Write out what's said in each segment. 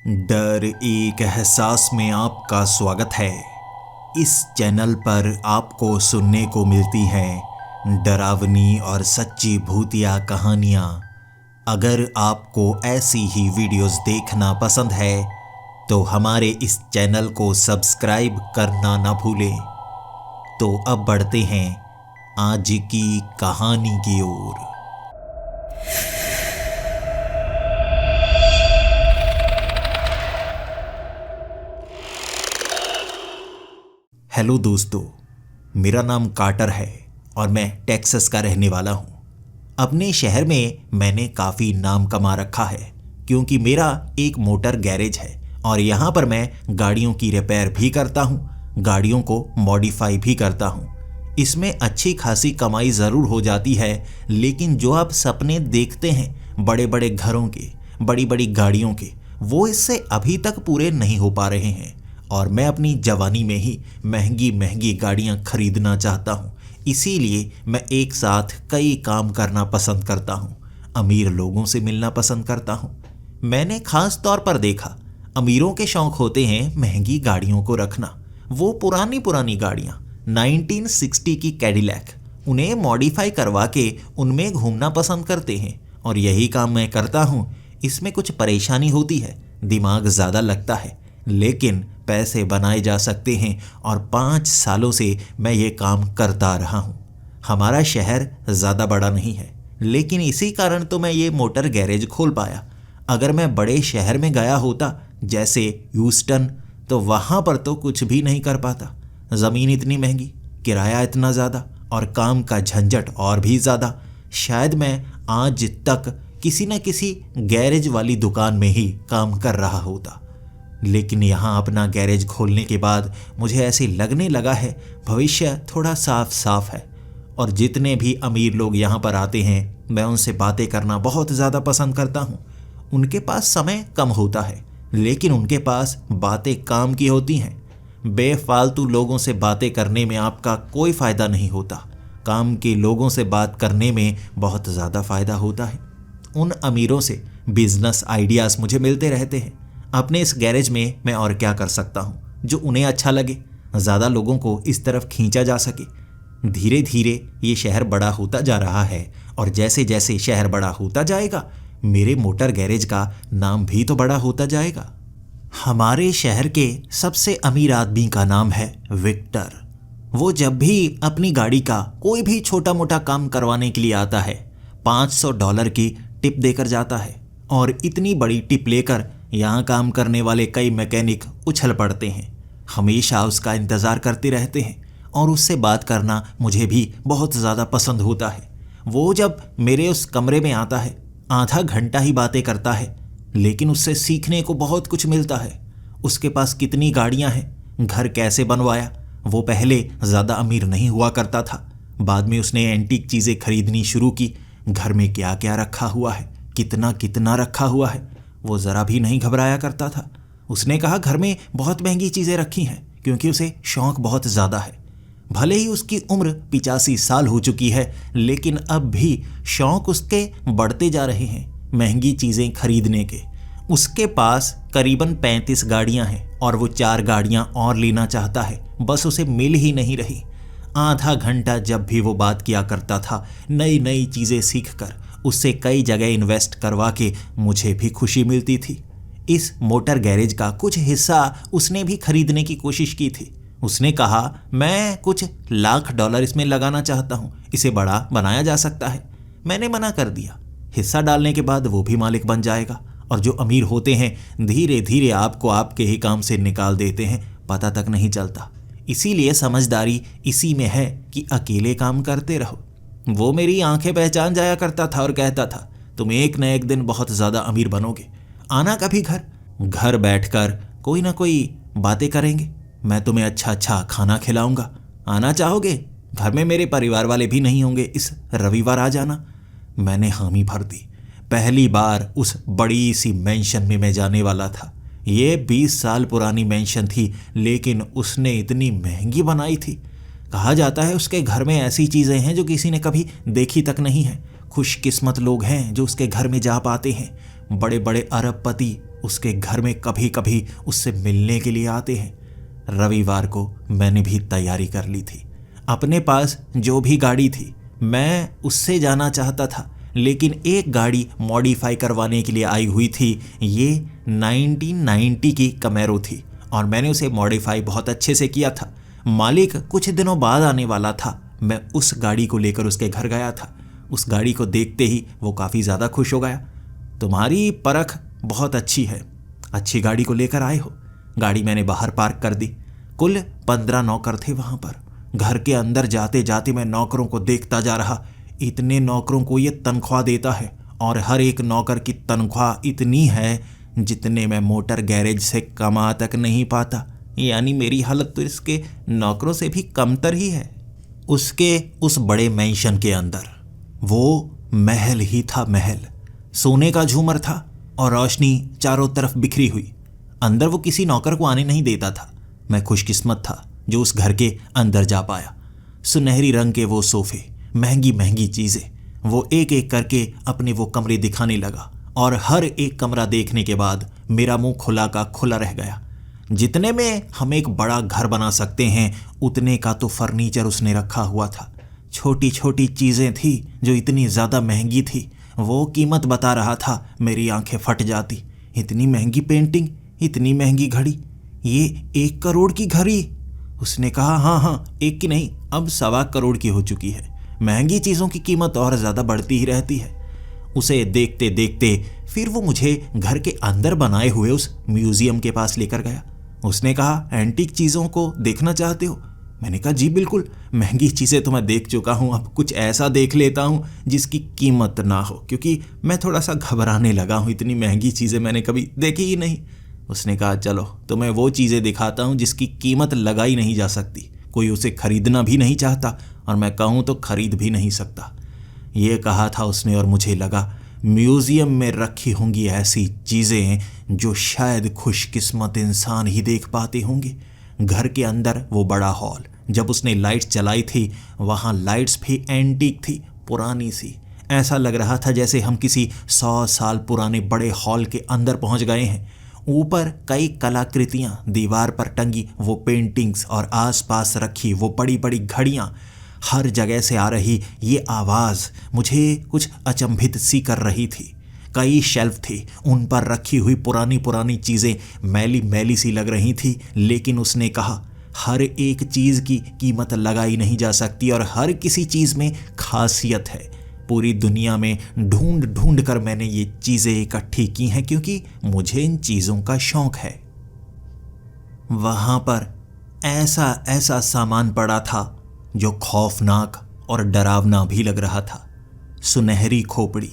डर एक एहसास में आपका स्वागत है। इस चैनल पर आपको सुनने को मिलती हैं डरावनी और सच्ची भूतिया कहानियाँ। अगर आपको ऐसी ही वीडियोस देखना पसंद है तो हमारे इस चैनल को सब्सक्राइब करना ना भूलें। तो अब बढ़ते हैं आज की कहानी की ओर। हेलो दोस्तों, मेरा नाम कार्टर है और मैं टेक्सास का रहने वाला हूँ। अपने शहर में मैंने काफ़ी नाम कमा रखा है क्योंकि मेरा एक मोटर गैरेज है और यहाँ पर मैं गाड़ियों की रिपेयर भी करता हूँ, गाड़ियों को मॉडिफाई भी करता हूँ। इसमें अच्छी खासी कमाई ज़रूर हो जाती है, लेकिन जो आप सपने देखते हैं बड़े बड़े घरों के, बड़ी बड़ी गाड़ियों के, वो इससे अभी तक पूरे नहीं हो पा रहे हैं। और मैं अपनी जवानी में ही महंगी महंगी गाड़ियां खरीदना चाहता हूं। इसीलिए मैं एक साथ कई काम करना पसंद करता हूं। अमीर लोगों से मिलना पसंद करता हूं। मैंने खास तौर पर देखा, अमीरों के शौक होते हैं महंगी गाड़ियों को रखना। वो पुरानी पुरानी गाड़ियां, 1960 की कैडिलैक, उन्हें मॉडिफाई करवा के उनमें घूमना पसंद करते हैं। और यही काम मैं करता हूं। इसमें कुछ परेशानी होती है, दिमाग ज़्यादा लगता है, लेकिन पैसे बनाए जा सकते हैं और 5 सालों से मैं ये काम करता रहा हूँ। हमारा शहर ज़्यादा बड़ा नहीं है, लेकिन इसी कारण तो मैं ये मोटर गैरेज खोल पाया। अगर मैं बड़े शहर में गया होता जैसे ह्यूस्टन, तो वहाँ पर तो कुछ भी नहीं कर पाता। ज़मीन इतनी महंगी, किराया इतना ज़्यादा और काम का झंझट और भी ज़्यादा। शायद मैं आज तक किसी न किसी गैरेज वाली दुकान में ही काम कर रहा होता। लेकिन यहाँ अपना गैरेज खोलने के बाद मुझे ऐसे लगने लगा है भविष्य थोड़ा साफ साफ है। और जितने भी अमीर लोग यहाँ पर आते हैं, मैं उनसे बातें करना बहुत ज़्यादा पसंद करता हूँ। उनके पास समय कम होता है, लेकिन उनके पास बातें काम की होती हैं। बेफालतू लोगों से बातें करने में आपका कोई फ़ायदा नहीं होता। काम के लोगों से बात करने में बहुत ज़्यादा फ़ायदा होता है। उन अमीरों से बिजनेस आइडियाज़ मुझे मिलते रहते हैं। अपने इस गैरेज में मैं और क्या कर सकता हूँ जो उन्हें अच्छा लगे, ज़्यादा लोगों को इस तरफ खींचा जा सके। धीरे धीरे ये शहर बड़ा होता जा रहा है और जैसे जैसे शहर बड़ा होता जाएगा, मेरे मोटर गैरेज का नाम भी तो बड़ा होता जाएगा। हमारे शहर के सबसे अमीर आदमी का नाम है विक्टर। वो जब भी अपनी गाड़ी का कोई भी छोटा मोटा काम करवाने के लिए आता है, $500 की टिप देकर जाता है। और इतनी बड़ी टिप लेकर यहाँ काम करने वाले कई मैकेनिक उछल पड़ते हैं, हमेशा उसका इंतज़ार करते रहते हैं। और उससे बात करना मुझे भी बहुत ज़्यादा पसंद होता है। वो जब मेरे उस कमरे में आता है, आधा घंटा ही बातें करता है, लेकिन उससे सीखने को बहुत कुछ मिलता है। उसके पास कितनी गाड़ियाँ हैं, घर कैसे बनवाया। वो पहले ज़्यादा अमीर नहीं हुआ करता था, बाद में उसने एंटीक चीज़ें खरीदनी शुरू की। घर में क्या क्या रखा हुआ है, कितना कितना रखा हुआ है, वो ज़रा भी नहीं घबराया करता था। उसने कहा घर में बहुत महंगी चीज़ें रखी हैं क्योंकि उसे शौक़ बहुत ज़्यादा है। भले ही उसकी उम्र 85 साल हो चुकी है, लेकिन अब भी शौक़ उसके बढ़ते जा रहे हैं महंगी चीज़ें खरीदने के। उसके पास करीबन 35 गाड़ियाँ हैं और वो 4 गाड़ियाँ और लेना चाहता है, बस उसे मिल ही नहीं रही। आधा घंटा जब भी वो बात किया करता था, नई नई चीज़ें सीख कर उससे कई जगह इन्वेस्ट करवा के मुझे भी खुशी मिलती थी। इस मोटर गैरेज का कुछ हिस्सा उसने भी खरीदने की कोशिश की थी। उसने कहा मैं कुछ $1,00,000 इसमें लगाना चाहता हूँ, इसे बड़ा बनाया जा सकता है। मैंने मना कर दिया। हिस्सा डालने के बाद वो भी मालिक बन जाएगा। और जो अमीर होते हैं धीरे धीरे आपको आपके ही काम से निकाल देते हैं, पता तक नहीं चलता। इसीलिए समझदारी इसी में है कि अकेले काम करते रहो। वो मेरी आंखें पहचान जाया करता था और कहता था तुम एक न एक दिन बहुत ज़्यादा अमीर बनोगे, आना कभी घर बैठकर कोई ना कोई बातें करेंगे, मैं तुम्हें अच्छा अच्छा खाना खिलाऊंगा, आना चाहोगे? घर में मेरे परिवार वाले भी नहीं होंगे, इस रविवार आ जाना। मैंने हामी भर दी। पहली बार उस बड़ी सी मेंशन में मैं जाने वाला था। ये 20 साल पुरानी मेंशन थी, लेकिन उसने इतनी महंगी बनाई थी। कहा जाता है उसके घर में ऐसी चीज़ें हैं जो किसी ने कभी देखी तक नहीं है। खुशकिस्मत लोग हैं जो उसके घर में जा पाते हैं। बड़े बड़े अरबपति उसके घर में कभी कभी उससे मिलने के लिए आते हैं। रविवार को मैंने भी तैयारी कर ली थी। अपने पास जो भी गाड़ी थी मैं उससे जाना चाहता था, लेकिन एक गाड़ी मॉडिफाई करवाने के लिए आई हुई थी। ये 1990 की कमेरो थी और मैंने उसे मॉडिफाई बहुत अच्छे से किया था। मालिक कुछ दिनों बाद आने वाला था। मैं उस गाड़ी को लेकर उसके घर गया था। उस गाड़ी को देखते ही वो काफ़ी ज़्यादा खुश हो गया। तुम्हारी परख बहुत अच्छी है, अच्छी गाड़ी को लेकर आए हो। गाड़ी मैंने बाहर पार्क कर दी। कुल 15 नौकर थे वहाँ पर। घर के अंदर जाते जाते मैं नौकरों को देखता जा रहा। इतने नौकरों को ये तनख्वाह देता है और हर एक नौकर की तनख्वाह इतनी है जितने मैं मोटर गैरेज से कमा तक नहीं पाता। यानी मेरी हालत तो इसके नौकरों से भी कमतर ही है। उसके उस बड़े मैंशन के अंदर वो महल ही था, महल। सोने का झूमर था और रोशनी चारों तरफ बिखरी हुई। अंदर वो किसी नौकर को आने नहीं देता था। मैं खुशकिस्मत था जो उस घर के अंदर जा पाया। सुनहरी रंग के वो सोफे, महंगी महंगी चीज़ें, वो एक एक करके अपने वो कमरे दिखाने लगा और हर एक कमरा देखने के बाद मेरा मुंह खुला का खुला रह गया। जितने में हम एक बड़ा घर बना सकते हैं उतने का तो फर्नीचर उसने रखा हुआ था। छोटी छोटी चीज़ें थी जो इतनी ज़्यादा महंगी थी। वो कीमत बता रहा था, मेरी आंखें फट जाती। इतनी महंगी पेंटिंग, इतनी महंगी घड़ी, ये 1 करोड़ की घड़ी। उसने कहा हाँ, 1 की नहीं, अब 1.25 करोड़ की हो चुकी है। महंगी चीज़ों की कीमत और ज़्यादा बढ़ती ही रहती है। उसे देखते देखते फिर वो मुझे घर के अंदर बनाए हुए उस म्यूज़ियम के पास लेकर गया। उसने कहा, एंटीक चीज़ों को देखना चाहते हो? मैंने कहा जी बिल्कुल, महंगी चीज़ें तो मैं देख चुका हूँ, अब कुछ ऐसा देख लेता हूँ जिसकी कीमत ना हो, क्योंकि मैं थोड़ा सा घबराने लगा हूँ। इतनी महंगी चीज़ें मैंने कभी देखी ही नहीं। उसने कहा चलो तो मैं वो चीज़ें दिखाता हूँ जिसकी कीमत लगाई नहीं जा सकती, कोई उसे खरीदना भी नहीं चाहता और मैं कहूँ तो खरीद भी नहीं सकता। ये कहा था उसने और मुझे लगा म्यूज़ियम में रखी होंगी ऐसी चीज़ें जो शायद खुशकिस्मत इंसान ही देख पाते होंगे। घर के अंदर वो बड़ा हॉल, जब उसने लाइट्स जलाई थी वहाँ लाइट्स भी एंटीक थी, पुरानी सी। ऐसा लग रहा था जैसे हम किसी 100 साल पुराने बड़े हॉल के अंदर पहुँच गए हैं। ऊपर कई कलाकृतियाँ, दीवार पर टंगी वो पेंटिंग्स और आसपास रखी वो बड़ी बड़ी घड़ियाँ। हर जगह से आ रही ये आवाज़ मुझे कुछ अचंभित सी कर रही थी। कई शेल्फ थे, उन पर रखी हुई पुरानी पुरानी चीज़ें मैली मैली सी लग रही थी। लेकिन उसने कहा हर एक चीज़ की कीमत लगाई नहीं जा सकती और हर किसी चीज़ में खासियत है। पूरी दुनिया में ढूंढ ढूंढ कर मैंने ये चीज़ें इकट्ठी की हैं क्योंकि मुझे इन चीज़ों का शौक़ है। वहाँ पर ऐसा ऐसा सामान पड़ा था जो खौफनाक और डरावना भी लग रहा था। सुनहरी खोपड़ी।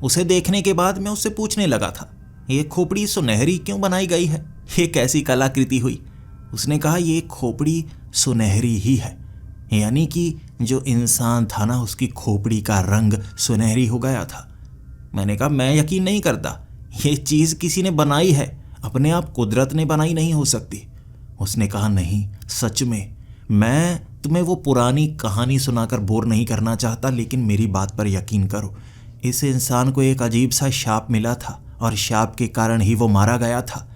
उसे देखने के बाद मैं उससे पूछने लगा था, ये खोपड़ी सुनहरी क्यों बनाई गई है? ये कैसी कलाकृति हुई? उसने कहा ये खोपड़ी सुनहरी ही है, यानी कि जो इंसान था ना उसकी खोपड़ी का रंग सुनहरी हो गया था। मैंने कहा मैं यकीन नहीं करता, ये चीज़ किसी ने बनाई है, अपने आप कुदरत ने बनाई नहीं हो सकती। उसने कहा नहीं, सच में। मैं तुम्हें वो पुरानी कहानी सुनाकर बोर नहीं करना चाहता, लेकिन मेरी बात पर यकीन करो। इस इंसान को एक अजीब सा शाप मिला था और शाप के कारण ही वो मारा गया था।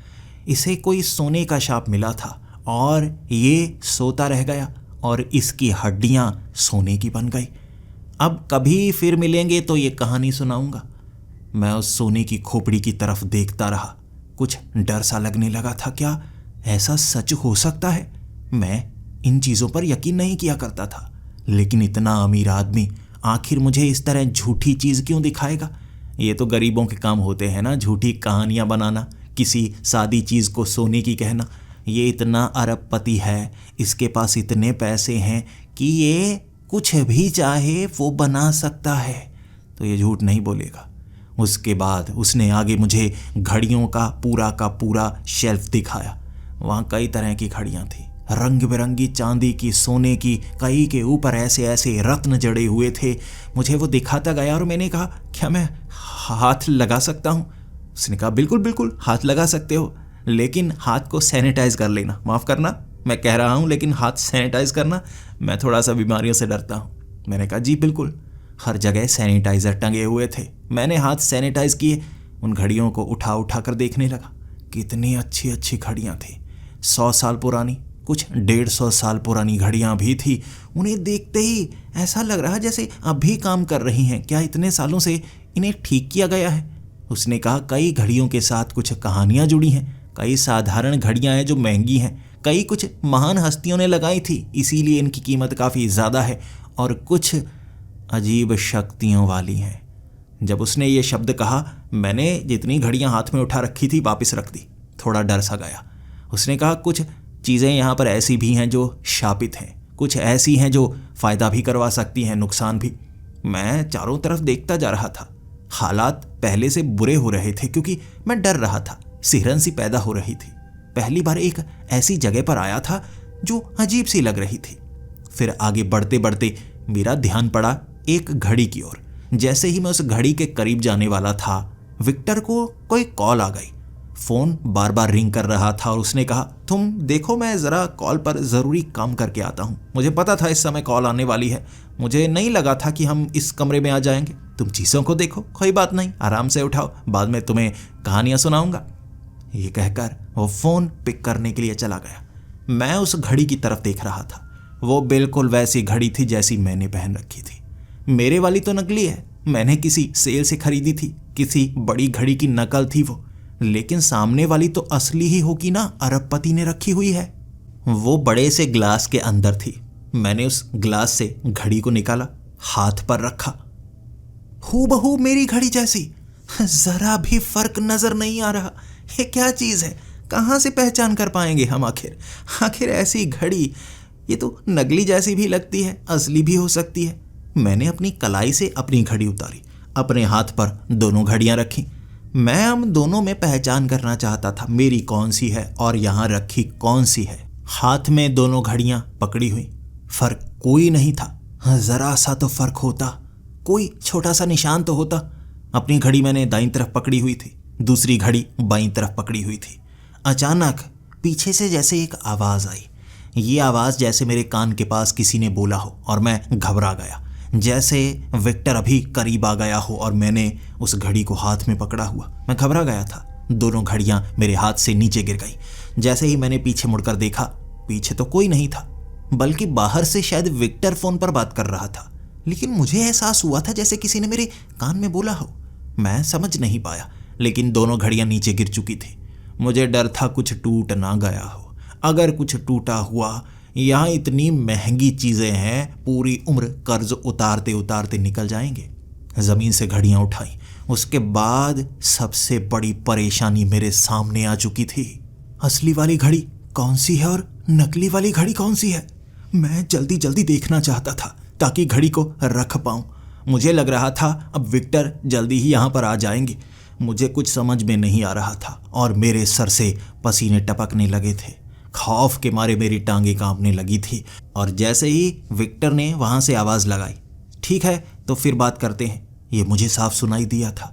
इसे कोई सोने का शाप मिला था और ये सोता रह गया और इसकी हड्डियां सोने की बन गई। अब कभी फिर मिलेंगे तो ये कहानी सुनाऊंगा। मैं उस सोने की खोपड़ी की तरफ देखता रहा। कुछ डर सा लगने लगा था, क्या ऐसा सच हो सकता है? मैं इन चीज़ों पर यकीन नहीं किया करता था, लेकिन इतना अमीर आदमी आखिर मुझे इस तरह झूठी चीज़ क्यों दिखाएगा? ये तो गरीबों के काम होते हैं ना, झूठी कहानियाँ बनाना, किसी सादी चीज़ को सोने की कहना। ये इतना अरबपति है, इसके पास इतने पैसे हैं कि ये कुछ भी चाहे वो बना सकता है, तो ये झूठ नहीं बोलेगा। उसके बाद उसने आगे मुझे घड़ियों का पूरा शेल्फ दिखाया। वहाँ कई तरह की घड़ियाँ थी, रंग बिरंगी, चांदी की, सोने की, कई के ऊपर ऐसे ऐसे रत्न जड़े हुए थे। मुझे वो दिखाता गया और मैंने कहा क्या मैं हाथ लगा सकता हूँ? उसने कहा बिल्कुल बिल्कुल हाथ लगा सकते हो, लेकिन हाथ को सैनिटाइज कर लेना। माफ़ करना मैं कह रहा हूँ, लेकिन हाथ सैनिटाइज करना, मैं थोड़ा सा बीमारियों से डरता हूँ। मैंने कहा जी बिल्कुल। हर जगह सैनिटाइज़र टंगे हुए थे। मैंने हाथ सैनिटाइज किए। उन घड़ियों को उठा उठा कर देखने लगा। कितनी अच्छी अच्छी घड़ियाँ थी, 100 साल पुरानी, कुछ 150 साल पुरानी घड़ियाँ भी थी। उन्हें देखते ही ऐसा लग रहा जैसे अभी काम कर रही हैं। क्या इतने सालों से इन्हें ठीक किया गया है? उसने कहा कई घड़ियों के साथ कुछ कहानियाँ जुड़ी हैं, कई साधारण घड़ियाँ हैं जो महंगी हैं, कई कुछ महान हस्तियों ने लगाई थी इसीलिए इनकी कीमत काफ़ी ज़्यादा है, और कुछ अजीब शक्तियों वाली हैं। जब उसने ये शब्द कहा मैंने जितनी घड़ियाँ हाथ में उठा रखी थी वापस रख दी। थोड़ा डर सा गया। उसने कहा कुछ चीज़ें यहाँ पर ऐसी भी हैं जो शापित हैं, कुछ ऐसी हैं जो फ़ायदा भी करवा सकती हैं, नुकसान भी। मैं चारों तरफ देखता जा रहा था। हालात पहले से बुरे हो रहे थे क्योंकि मैं डर रहा था, सिहरन सी पैदा हो रही थी। पहली बार एक ऐसी जगह पर आया था जो अजीब सी लग रही थी। फिर आगे बढ़ते बढ़ते मेरा ध्यान पड़ा एक घड़ी की ओर। जैसे ही मैं उस घड़ी के करीब जाने वाला था, विक्टर को कोई कॉल आ गई। फ़ोन बार बार रिंग कर रहा था और उसने कहा तुम देखो, मैं ज़रा कॉल पर ज़रूरी काम करके आता हूँ। मुझे पता था इस समय कॉल आने वाली है, मुझे नहीं लगा था कि हम इस कमरे में आ जाएंगे। तुम चीज़ों को देखो, कोई बात नहीं, आराम से उठाओ, बाद में तुम्हें कहानियाँ सुनाऊंगा। ये कहकर वो फ़ोन पिक करने के लिए चला गया। मैं उस घड़ी की तरफ देख रहा था। वो बिल्कुल वैसी घड़ी थी जैसी मैंने पहन रखी थी। मेरे वाली तो नकली है, मैंने किसी सेल से खरीदी थी, किसी बड़ी घड़ी की नकल थी वो। लेकिन सामने वाली तो असली ही होगी ना, अरबपति ने रखी हुई है। वो बड़े से ग्लास के अंदर थी। मैंने उस ग्लास से घड़ी को निकाला, हाथ पर रखा। हूबहू मेरी घड़ी जैसी, जरा भी फर्क नजर नहीं आ रहा। ये क्या चीज है, कहां से पहचान कर पाएंगे हम? आखिर ऐसी घड़ी, ये तो नकली जैसी भी लगती है, असली भी हो सकती है। मैंने अपनी कलाई से अपनी घड़ी उतारी, अपने हाथ पर दोनों घड़ियां रखी। मैं हम दोनों में पहचान करना चाहता था मेरी कौन सी है और यहाँ रखी कौन सी है। हाथ में दोनों घड़ियां पकड़ी हुई, फर्क कोई नहीं था। जरा सा तो फर्क होता, कोई छोटा सा निशान तो होता। अपनी घड़ी मैंने दाईं तरफ पकड़ी हुई थी, दूसरी घड़ी बाईं तरफ पकड़ी हुई थी। अचानक पीछे से जैसे एक आवाज़ आई। ये आवाज़ जैसे मेरे कान के पास किसी ने बोला हो और मैं घबरा गया, जैसे विक्टर अभी करीब आ गया हो और मैंने उस घड़ी को हाथ में पकड़ा हुआ। मैं घबरा गया था। दोनों घड़ियां मेरे हाथ से नीचे गिर गई। जैसे ही मैंने पीछे मुड़कर देखा, पीछे तो कोई नहीं था, बल्कि बाहर से शायद विक्टर फ़ोन पर बात कर रहा था। लेकिन मुझे एहसास हुआ था जैसे किसी ने मेरे कान में बोला हो। मैं समझ नहीं पाया, लेकिन दोनों घड़ियां नीचे गिर चुकी थी। मुझे डर था कुछ टूट ना गया हो। अगर कुछ टूटा हुआ, यहाँ इतनी महंगी चीज़ें हैं, पूरी उम्र कर्ज उतारते उतारते निकल जाएंगे। ज़मीन से घड़ियाँ उठाई। उसके बाद सबसे बड़ी परेशानी मेरे सामने आ चुकी थी। असली वाली घड़ी कौन सी है और नकली वाली घड़ी कौन सी है? मैं जल्दी जल्दी देखना चाहता था ताकि घड़ी को रख पाऊँ। मुझे लग रहा था अब विक्टर जल्दी ही यहाँ पर आ जाएंगे। मुझे कुछ समझ में नहीं आ रहा था और मेरे सर से पसीने टपकने लगे थे। खौफ के मारे मेरी टांगें कांपने लगी थी। और जैसे ही विक्टर ने वहाँ से आवाज़ लगाई, ठीक है तो फिर बात करते हैं, ये मुझे साफ सुनाई दिया था।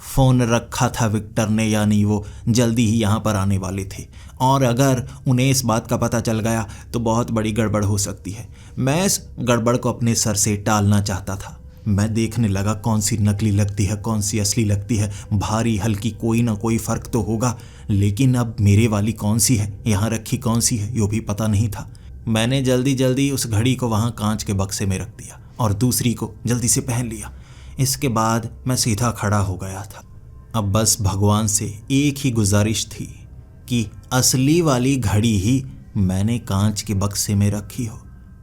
फ़ोन रखा था विक्टर ने, यानी वो जल्दी ही यहाँ पर आने वाले थे। और अगर उन्हें इस बात का पता चल गया तो बहुत बड़ी गड़बड़ हो सकती है। मैं इस गड़बड़ को अपने सर से टालना चाहता था। मैं देखने लगा कौन सी नकली लगती है, कौन सी असली लगती है। भारी हल्की कोई ना कोई फ़र्क तो होगा, लेकिन अब मेरे वाली कौन सी है, यहाँ रखी कौन सी है, यो भी पता नहीं था। मैंने जल्दी जल्दी उस घड़ी को वहाँ कांच के बक्से में रख दिया और दूसरी को जल्दी से पहन लिया। इसके बाद मैं सीधा खड़ा हो गया था। अब बस भगवान से एक ही गुजारिश थी कि असली वाली घड़ी ही मैंने कांच के बक्से में रखी हो।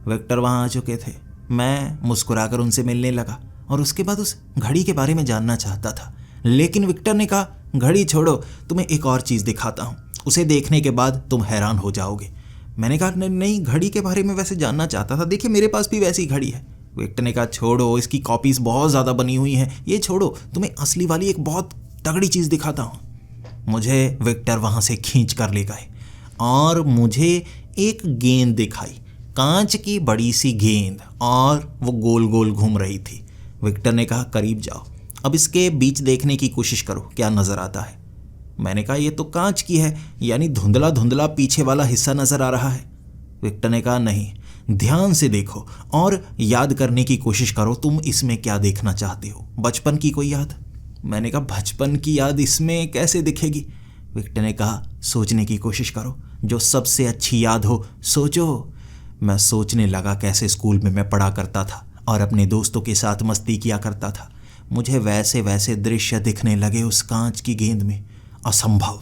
विक्टर वहाँ आ चुके थे। मैं मुस्कुराकर उनसे मिलने लगा और उसके बाद उस घड़ी के बारे में जानना चाहता था। लेकिन विक्टर ने कहा, घड़ी छोड़ो, तुम्हें एक और चीज़ दिखाता हूँ, उसे देखने के बाद तुम हैरान हो जाओगे। मैंने कहा नहीं, घड़ी के बारे में वैसे जानना चाहता था, देखिए मेरे पास भी वैसी घड़ी है। विक्टर ने कहा, छोड़ो, इसकी कॉपीज़ बहुत ज़्यादा बनी हुई हैं, ये छोड़ो, तुम्हें असली वाली एक बहुत तगड़ी चीज़ दिखाता हूँ। मुझे विक्टर वहाँ से खींच कर ले गए और मुझे एक गेंद दिखाई, कांच की बड़ी सी गेंद, और वो गोल गोल घूम रही थी। विक्टर ने कहा, करीब जाओ, अब इसके बीच देखने की कोशिश करो क्या नज़र आता है। मैंने कहा, ये तो कांच की है, यानी धुंधला धुंधला पीछे वाला हिस्सा नज़र आ रहा है। विक्टर ने कहा, नहीं, ध्यान से देखो और याद करने की कोशिश करो, तुम इसमें क्या देखना चाहते हो, बचपन की कोई याद? मैंने कहा बचपन की याद इसमें कैसे दिखेगी? विक्टर ने कहा सोचने की कोशिश करो, जो सबसे अच्छी याद हो सोचो। मैं सोचने लगा कैसे स्कूल में मैं पढ़ा करता था और अपने दोस्तों के साथ मस्ती किया करता था। मुझे वैसे वैसे दृश्य दिखने लगे उस कांच की गेंद में। असंभव,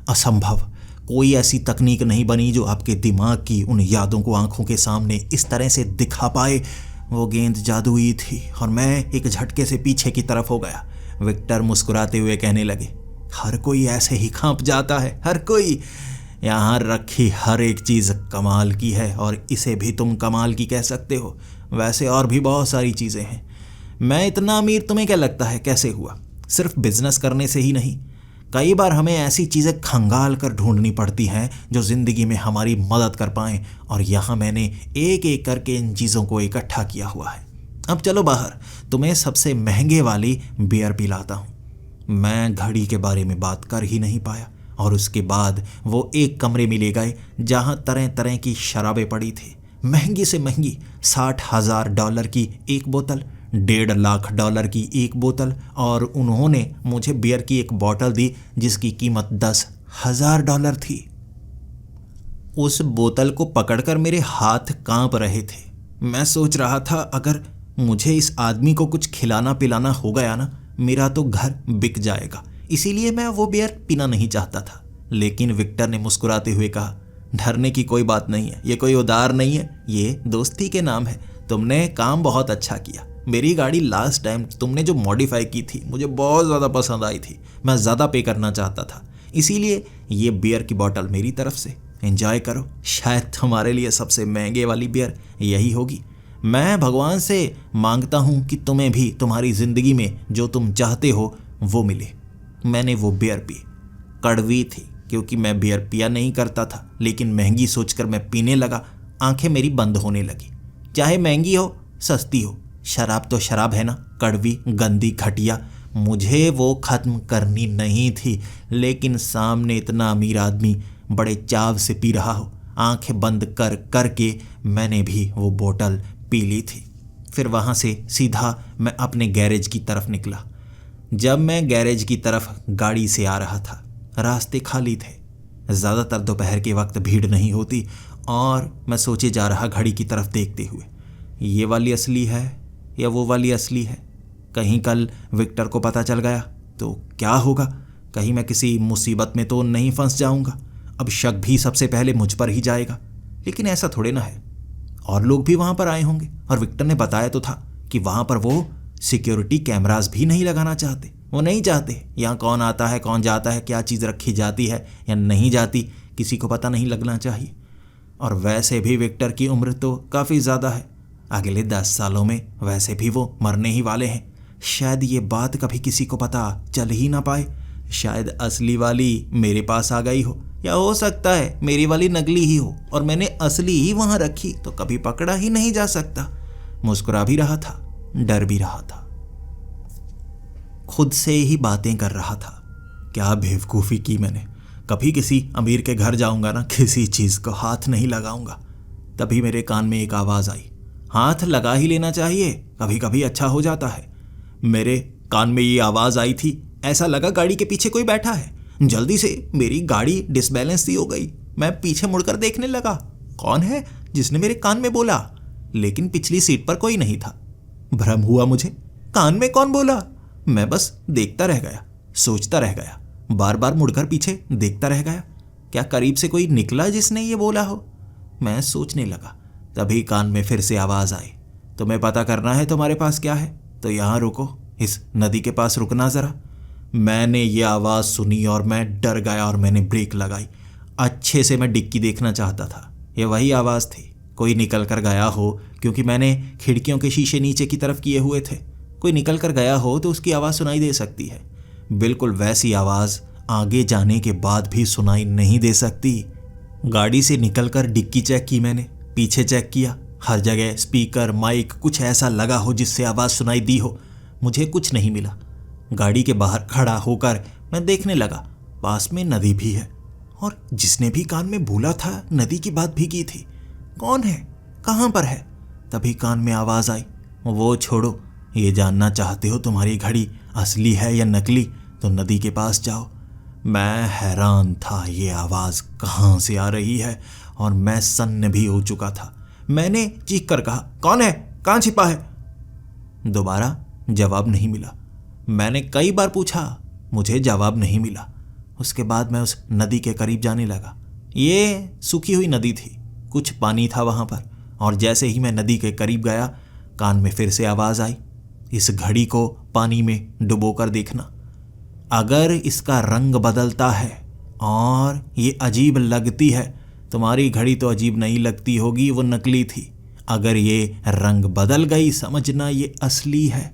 असंभव, कोई ऐसी तकनीक नहीं बनी जो आपके दिमाग की उन यादों को आंखों के सामने इस तरह से दिखा पाए। वो गेंद जादुई थी और मैं एक झटके से पीछे की तरफ हो गया। विक्टर मुस्कुराते हुए कहने लगे, हर कोई ऐसे ही कांप जाता है, हर कोई। यहाँ रखी हर एक चीज़ कमाल की है और इसे भी तुम कमाल की कह सकते हो। वैसे और भी बहुत सारी चीज़ें हैं। मैं इतना अमीर तुम्हें क्या लगता है कैसे हुआ? सिर्फ बिजनेस करने से ही नहीं। कई बार हमें ऐसी चीज़ें खंगाल कर ढूंढनी पड़ती हैं जो ज़िंदगी में हमारी मदद कर पाएँ, और यहाँ मैंने एक एक करके इन चीज़ों को इकट्ठा किया हुआ है। अब चलो बाहर, तुम्हें सबसे महंगे वाली बियर पिलाता हूँ। मैं घड़ी के बारे में बात कर ही नहीं पाया और उसके बाद वो एक कमरे में ले गए जहाँ तरह तरह की शराबें पड़ी थी। महंगी से महंगी $60,000 की एक बोतल, $1.5 की एक बोतल, और उन्होंने मुझे बियर की एक बोतल दी जिसकी कीमत $10,000 थी। उस बोतल को पकड़कर मेरे हाथ कांप रहे थे। मैं सोच रहा था अगर मुझे इस आदमी को कुछ खिलाना पिलाना हो गया ना, मेरा तो घर बिक जाएगा। इसीलिए मैं वो बियर पीना नहीं चाहता था। लेकिन विक्टर ने मुस्कुराते हुए कहा, डरने की कोई बात नहीं है, ये कोई उधार नहीं है, ये दोस्ती के नाम है। तुमने काम बहुत अच्छा किया। मेरी गाड़ी लास्ट टाइम तुमने जो मॉडिफाई की थी मुझे बहुत ज़्यादा पसंद आई थी। मैं ज़्यादा पे करना चाहता था, इसीलिए ये बियर की बोतल मेरी तरफ से, एंजॉय करो। शायद तुम्हारे लिए सबसे महंगे वाली बियर यही होगी। मैं भगवान से मांगता हूँ कि तुम्हें भी तुम्हारी ज़िंदगी में जो तुम चाहते हो वो मिले। मैंने वो बियर पी। कड़वी थी क्योंकि मैं बियर पिया नहीं करता था, लेकिन महंगी सोचकर मैं पीने लगा। आंखें मेरी बंद होने लगी। चाहे महंगी हो सस्ती हो, शराब तो शराब है ना, कड़वी गंदी घटिया। मुझे वो ख़त्म करनी नहीं थी, लेकिन सामने इतना अमीर आदमी बड़े चाव से पी रहा हो। आंखें बंद कर करके मैंने भी वो बोतल पी ली थी। फिर वहाँ से सीधा मैं अपने गैरेज की तरफ निकला। जब मैं गैरेज की तरफ गाड़ी से आ रहा था, रास्ते खाली थे। ज़्यादातर दोपहर के वक्त भीड़ नहीं होती, और मैं सोचे जा रहा घड़ी की तरफ देखते हुए, ये वाली असली है या वो वाली असली है? कहीं कल विक्टर को पता चल गया तो क्या होगा? कहीं मैं किसी मुसीबत में तो नहीं फंस जाऊंगा? अब शक भी सबसे पहले मुझ पर ही जाएगा। लेकिन ऐसा थोड़े ना है, और लोग भी वहाँ पर आए होंगे। और विक्टर ने बताया तो था कि वहाँ पर वो सिक्योरिटी कैमरास भी नहीं लगाना चाहते। वो नहीं चाहते यहाँ कौन आता है कौन जाता है, क्या चीज़ रखी जाती है या नहीं जाती, किसी को पता नहीं लगना चाहिए। और वैसे भी विक्टर की उम्र तो काफ़ी ज़्यादा है। अगले 10 सालों में वैसे भी वो मरने ही वाले हैं। शायद ये बात कभी किसी को पता चल ही ना पाए। शायद असली वाली मेरे पास आ गई हो, या हो सकता है मेरी वाली नकली ही हो और मैंने असली ही वहाँ रखी तो कभी पकड़ा ही नहीं जा सकता। मुस्कुरा भी रहा था, डर भी रहा था, खुद से ही बातें कर रहा था। क्या बेवकूफ़ी की मैंने। कभी किसी अमीर के घर जाऊंगा ना, किसी चीज़ को हाथ नहीं लगाऊंगा। तभी मेरे कान में एक आवाज़ आई, हाथ लगा ही लेना चाहिए, कभी कभी अच्छा हो जाता है। मेरे कान में ये आवाज़ आई थी, ऐसा लगा गाड़ी के पीछे कोई बैठा है। जल्दी से मेरी गाड़ी डिसबैलेंस सी हो गई। मैं पीछे मुड़कर देखने लगा, कौन है जिसने मेरे कान में बोला? लेकिन पिछली सीट पर कोई नहीं था। भ्रम हुआ मुझे, कान में कौन बोला? मैं बस देखता रह गया, सोचता रह गया, बार बार मुड़कर पीछे देखता रह गया। क्या करीब से कोई निकला जिसने ये बोला हो? मैं सोचने लगा। तभी कान में फिर से आवाज़ आई, तुम्हें पता करना है तुम्हारे पास क्या है तो यहाँ रुको, इस नदी के पास रुकना ज़रा। मैंने ये आवाज़ सुनी और मैं डर गया और मैंने ब्रेक लगाई। अच्छे से मैं डिक्की देखना चाहता था। ये वही आवाज़ थी, कोई निकल कर गया हो, क्योंकि मैंने खिड़कियों के शीशे नीचे की तरफ किए हुए थे। कोई निकल कर गया हो तो उसकी आवाज़ सुनाई दे सकती है। बिल्कुल वैसी आवाज़ आगे जाने के बाद भी सुनाई नहीं दे सकती। गाड़ी से निकलकर डिक्की चेक की मैंने, पीछे चेक किया, हर जगह स्पीकर माइक कुछ ऐसा लगा हो जिससे आवाज़ सुनाई दी हो। मुझे कुछ नहीं मिला। गाड़ी के बाहर खड़ा होकर मैं देखने लगा, पास में नदी भी है और जिसने भी कान में बोला था नदी की बात भी की थी। कौन है, कहाँ पर है? तभी कान में आवाज़ आई, वो छोड़ो, ये जानना चाहते हो तुम्हारी घड़ी असली है या नकली, तो नदी के पास जाओ। मैं हैरान था ये आवाज़ कहाँ से आ रही है और मैं सन्न भी हो चुका था। मैंने चीख कर कहा, कौन है, कहाँ छिपा है? दोबारा जवाब नहीं मिला। मैंने कई बार पूछा, मुझे जवाब नहीं मिला। उसके बाद मैं उस नदी के करीब जाने लगा। ये सूखी हुई नदी थी, कुछ पानी था वहाँ पर, और जैसे ही मैं नदी के करीब गया कान में फिर से आवाज़ आई, इस घड़ी को पानी में डुबोकर देखना। अगर इसका रंग बदलता है और ये अजीब लगती है, तुम्हारी घड़ी तो अजीब नहीं लगती होगी, वो नकली थी। अगर ये रंग बदल गई, समझना ये असली है।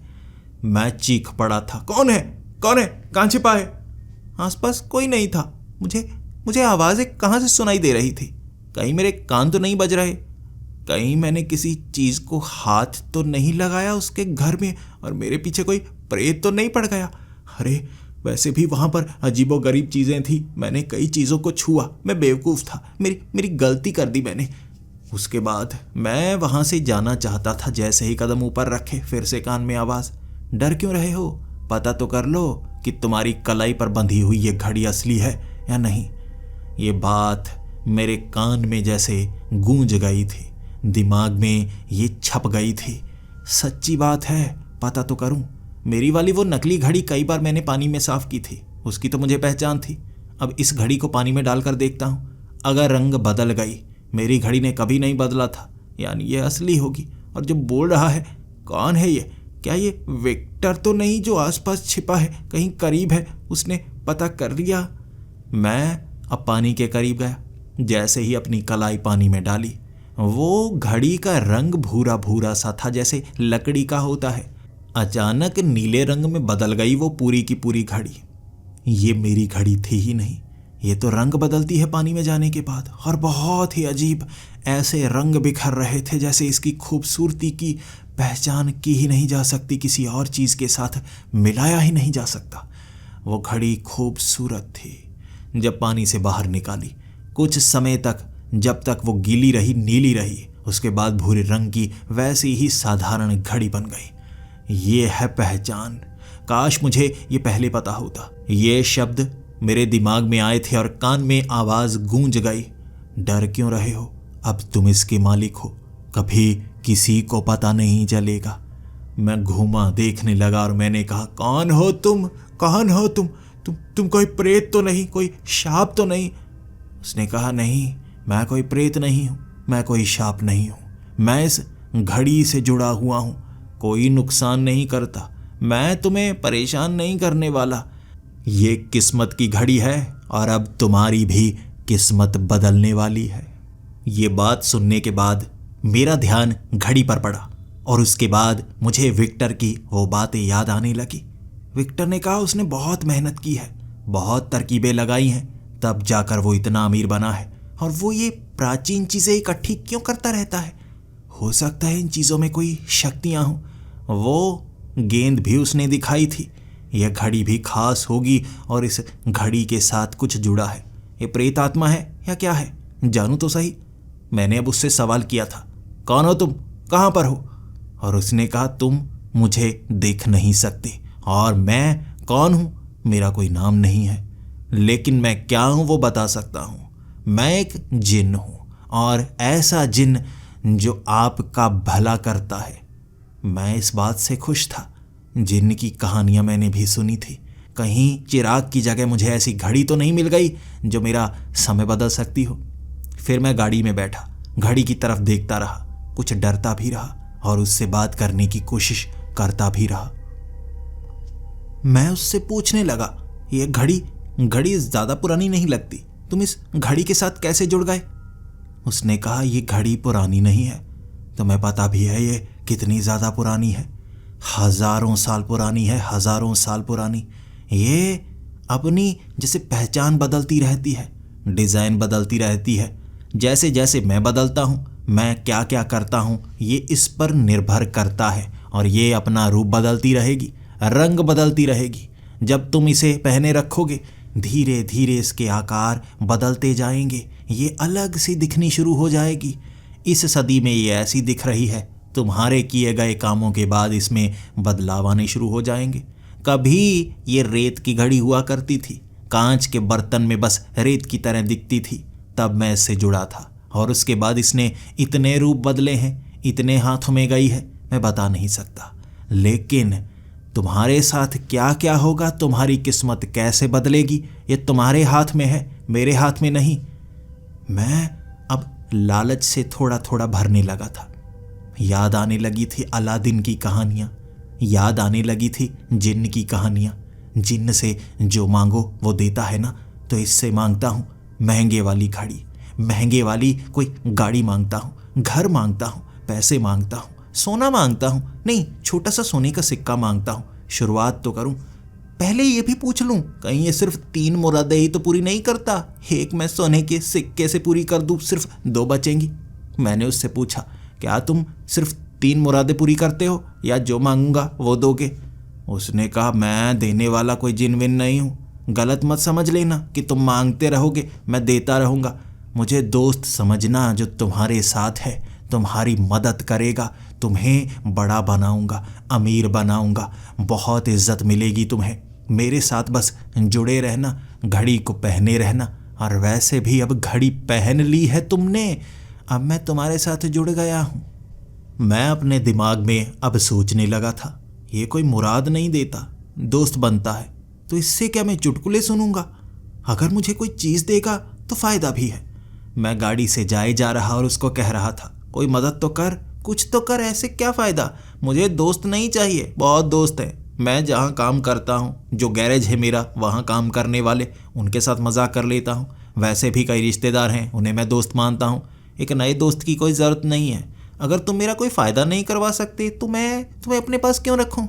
मैं चीख पड़ा था, कौन है, कौन है, कहाँ छिपा है? आसपास कोई नहीं था। मुझे आवाज़ें कहाँ से सुनाई दे रही थी? कहीं मेरे कान तो नहीं बज रहे? कहीं मैंने किसी चीज़ को हाथ तो नहीं लगाया उसके घर में और मेरे पीछे कोई प्रेत तो नहीं पड़ गया? अरे वैसे भी वहाँ पर अजीबोगरीब चीज़ें थी, मैंने कई चीज़ों को छुआ, मैं बेवकूफ़ था, मेरी गलती कर दी मैंने। उसके बाद मैं वहाँ से जाना चाहता था, जैसे ही कदम ऊपर रखे फिर से कान में आवाज़, डर क्यों रहे हो, पता तो कर लो कि तुम्हारी कलाई पर बंधी हुई ये घड़ी असली है या नहीं। ये बात मेरे कान में जैसे गूंज गई थी, दिमाग में ये छप गई थी। सच्ची बात है, पता तो करूं। मेरी वाली वो नकली घड़ी कई बार मैंने पानी में साफ की थी, उसकी तो मुझे पहचान थी। अब इस घड़ी को पानी में डालकर देखता हूँ, अगर रंग बदल गई, मेरी घड़ी ने कभी नहीं बदला था, यानी ये असली होगी। और जो बोल रहा है, कौन है ये? क्या ये विक्टर तो नहीं जो आसपास छिपा है, कहीं करीब है, उसने पता कर लिया? मैं अब पानी के करीब गया। जैसे ही अपनी कलाई पानी में डाली, वो घड़ी का रंग भूरा भूरा सा था, जैसे लकड़ी का होता है। अचानक नीले रंग में बदल गई वो पूरी की पूरी घड़ी। ये मेरी घड़ी थी ही नहीं, ये तो रंग बदलती है पानी में जाने के बाद, और बहुत ही अजीब। ऐसे रंग बिखर रहे थे जैसे इसकी खूबसूरती की पहचान की ही नहीं जा सकती, किसी और चीज़ के साथ मिलाया ही नहीं जा सकता। वो घड़ी खूबसूरत थी। जब पानी से बाहर निकाली, कुछ समय तक, जब तक वो गीली रही, नीली रही, उसके बाद भूरे रंग की वैसी ही साधारण घड़ी बन गई। ये है पहचान। काश मुझे ये पहले पता होता। ये शब्द मेरे दिमाग में आए थे और कान में आवाज़ गूंज गई, डर क्यों रहे हो, अब तुम इसके मालिक हो, कभी किसी को पता नहीं चलेगा। मैं घूमा देखने लगा और मैंने कहा, कौन हो तुम, कौन हो तुम कोई प्रेत तो नहीं, कोई शाप तो नहीं? उसने कहा, नहीं, मैं कोई प्रेत नहीं हूँ, मैं कोई शाप नहीं हूँ, मैं इस घड़ी से जुड़ा हुआ हूँ, कोई नुकसान नहीं करता, मैं तुम्हें परेशान नहीं करने वाला। ये किस्मत की घड़ी है और अब तुम्हारी भी किस्मत बदलने वाली है। ये बात सुनने के बाद मेरा ध्यान घड़ी पर पड़ा और उसके बाद मुझे विक्टर की वो बातें याद आने लगी। विक्टर ने कहा उसने बहुत मेहनत की है, बहुत तरकीबें लगाई हैं, तब जाकर वो इतना अमीर बना है, और वो ये प्राचीन चीज़ें इकट्ठी क्यों करता रहता है? हो सकता है इन चीज़ों में कोई शक्तियाँ हों। वो गेंद भी उसने दिखाई थी, यह घड़ी भी खास होगी और इस घड़ी के साथ कुछ जुड़ा है। ये प्रेत आत्मा है या क्या है, जानूं तो सही। मैंने अब उससे सवाल किया था, कौन हो तुम, कहाँ पर हो? और उसने कहा, तुम मुझे देख नहीं सकते और मैं कौन हूँ, मेरा कोई नाम नहीं है, लेकिन मैं क्या हूँ वो बता सकता हूँ। मैं एक जिन्न हूँ, और ऐसा जिन्न जो आपका भला करता है। मैं इस बात से खुश था। जिन्न की कहानियाँ मैंने भी सुनी थी, कहीं चिराग की जगह मुझे ऐसी घड़ी तो नहीं मिल गई जो मेरा समय बदल सकती हो। फिर मैं गाड़ी में बैठा, घड़ी की तरफ देखता रहा, कुछ डरता भी रहा और उससे बात करने की कोशिश करता भी रहा। मैं उससे पूछने लगा, ये घड़ी ज़्यादा पुरानी नहीं लगती, तुम इस घड़ी के साथ कैसे जुड़ गए? उसने कहा, ये घड़ी पुरानी नहीं है, तुम्हें पता भी है ये कितनी ज़्यादा पुरानी है, हज़ारों साल पुरानी है, हज़ारों साल पुरानी। ये अपनी जैसे पहचान बदलती रहती है, डिज़ाइन बदलती रहती है, जैसे जैसे मैं बदलता हूँ, मैं क्या क्या करता हूँ ये इस पर निर्भर करता है, और ये अपना रूप बदलती रहेगी, रंग बदलती रहेगी। जब तुम इसे पहने रखोगे, धीरे धीरे इसके आकार बदलते जाएंगे, ये अलग सी दिखनी शुरू हो जाएगी। इस सदी में ये ऐसी दिख रही है, तुम्हारे किए गए कामों के बाद इसमें बदलाव आने शुरू हो जाएंगे। कभी ये रेत की घड़ी हुआ करती थी, कांच के बर्तन में बस रेत की तरह दिखती थी, तब मैं इससे जुड़ा था। और उसके बाद इसने इतने रूप बदले हैं, इतने हाथों में गई है, मैं बता नहीं सकता। लेकिन तुम्हारे साथ क्या क्या होगा, तुम्हारी किस्मत कैसे बदलेगी, ये तुम्हारे हाथ में है, मेरे हाथ में नहीं। मैं अब लालच से थोड़ा थोड़ा भरने लगा था। याद आने लगी थी अलादीन की कहानियाँ, याद आने लगी थी जिन्न की कहानियाँ। जिन्न से जो मांगो वो देता है ना, तो इससे मांगता हूँ महंगे वाली घड़ी, महंगे वाली कोई गाड़ी मांगता हूँ, घर मांगता हूँ, पैसे मांगता हूँ, सोना मांगता हूँ, नहीं छोटा सा सोने का सिक्का मांगता हूँ। शुरुआत तो करूँ, पहले ये भी पूछ लूँ कहीं ये सिर्फ 3 मुरादें ही तो पूरी नहीं करता, एक मैं सोने के सिक्के से पूरी कर दूँ, सिर्फ 2 बचेंगी। मैंने उससे पूछा, क्या तुम सिर्फ 3 मुरादें पूरी करते हो या जो मांगूंगा वो दोगे? उसने कहा, मैं देने वाला कोई जिन विन नहीं हूँ, गलत मत समझ लेना कि तुम मांगते रहोगे मैं देता रहूँगा। मुझे दोस्त समझना जो तुम्हारे साथ है, तुम्हारी मदद करेगा, तुम्हें बड़ा बनाऊंगा, अमीर बनाऊंगा, बहुत इज्जत मिलेगी तुम्हें। मेरे साथ बस जुड़े रहना, घड़ी को पहने रहना। और वैसे भी अब घड़ी पहन ली है तुमने, अब मैं तुम्हारे साथ जुड़ गया हूँ। मैं अपने दिमाग में अब सोचने लगा था, ये कोई मुराद नहीं देता, दोस्त बनता है तो इससे क्या मैं चुटकुले सुनूंगा? अगर मुझे कोई चीज़ देगा तो फ़ायदा भी है। मैं गाड़ी से जाए जा रहा और उसको कह रहा था, कोई मदद तो कर, कुछ तो कर, ऐसे क्या फ़ायदा? मुझे दोस्त नहीं चाहिए, बहुत दोस्त हैं। मैं जहाँ काम करता हूँ, जो गैरेज है मेरा, वहाँ काम करने वाले, उनके साथ मजाक कर लेता हूँ। वैसे भी कई रिश्तेदार हैं, उन्हें मैं दोस्त मानता हूँ। एक नए दोस्त की कोई ज़रूरत नहीं है। अगर तुम मेरा कोई फ़ायदा नहीं करवा सकते तो मैं तुम्हें अपने पास क्यों रखूँ?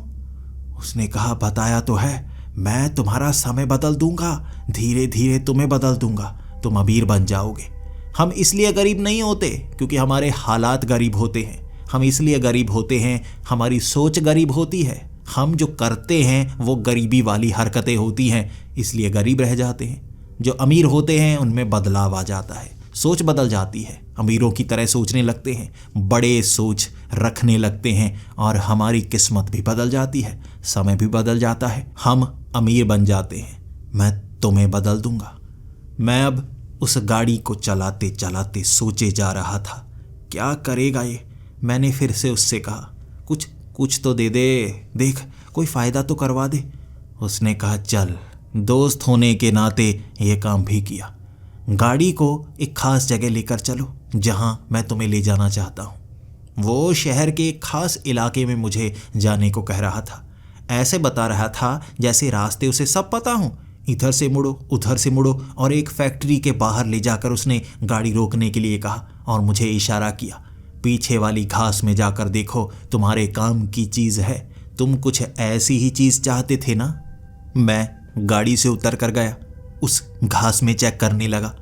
उसने कहा, बताया तो है, मैं तुम्हारा समय बदल दूंगा, धीरे धीरे तुम्हें बदल दूंगा, तुम अमीर बन जाओगे। हम इसलिए गरीब नहीं होते क्योंकि हमारे हालात गरीब होते हैं, हम इसलिए गरीब होते हैं, हमारी सोच गरीब होती है, हम जो करते हैं वो गरीबी वाली हरकतें होती हैं, इसलिए गरीब रह जाते हैं। जो अमीर होते हैं उनमें बदलाव आ जाता है, सोच बदल जाती है, अमीरों की तरह सोचने लगते हैं, बड़े सोच रखने लगते हैं और हमारी किस्मत भी बदल जाती है, समय भी बदल जाता है, हम अमीर बन जाते हैं। मैं तुम्हें बदल दूंगा। मैं अब उस गाड़ी को चलाते चलाते सोचे जा रहा था, क्या करेगा ये? मैंने फिर से उससे कहा, कुछ तो दे दे, देख कोई फ़ायदा तो करवा दे। उसने कहा, चल, दोस्त होने के नाते ये काम भी किया। गाड़ी को एक ख़ास जगह लेकर चलो जहाँ मैं तुम्हें ले जाना चाहता हूँ। वो शहर के एक ख़ास इलाके में मुझे जाने को कह रहा था। ऐसे बता रहा था जैसे रास्ते उसे सब पता हों। इधर से मुड़ो, उधर से मुड़ो, और एक फैक्ट्री के बाहर ले जाकर उसने गाड़ी रोकने के लिए कहा और मुझे इशारा किया, पीछे वाली घास में जाकर देखो, तुम्हारे काम की चीज़ है, तुम कुछ ऐसी ही चीज़ चाहते थे ना? मैं गाड़ी से उतर कर गया, उस घास में चेक करने लगा।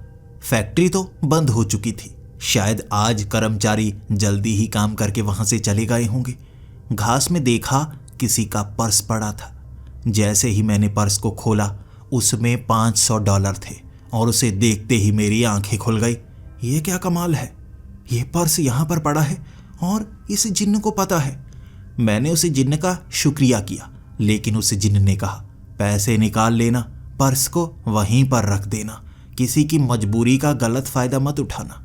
फैक्ट्री तो बंद हो चुकी थी, शायद आज कर्मचारी जल्दी ही काम करके वहाँ से चले गए होंगे। घास में देखा किसी का पर्स पड़ा था। जैसे ही मैंने पर्स को खोला, उसमें $500 थे और उसे देखते ही मेरी आंखें खुल गई। ये क्या कमाल है, ये पर्स यहाँ पर पड़ा है और इस जिन्न को पता है। मैंने उसे जिन्न का शुक्रिया किया, लेकिन उस जिन्न ने कहा, पैसे निकाल लेना, पर्स को वहीं पर रख देना, किसी की मजबूरी का गलत फ़ायदा मत उठाना।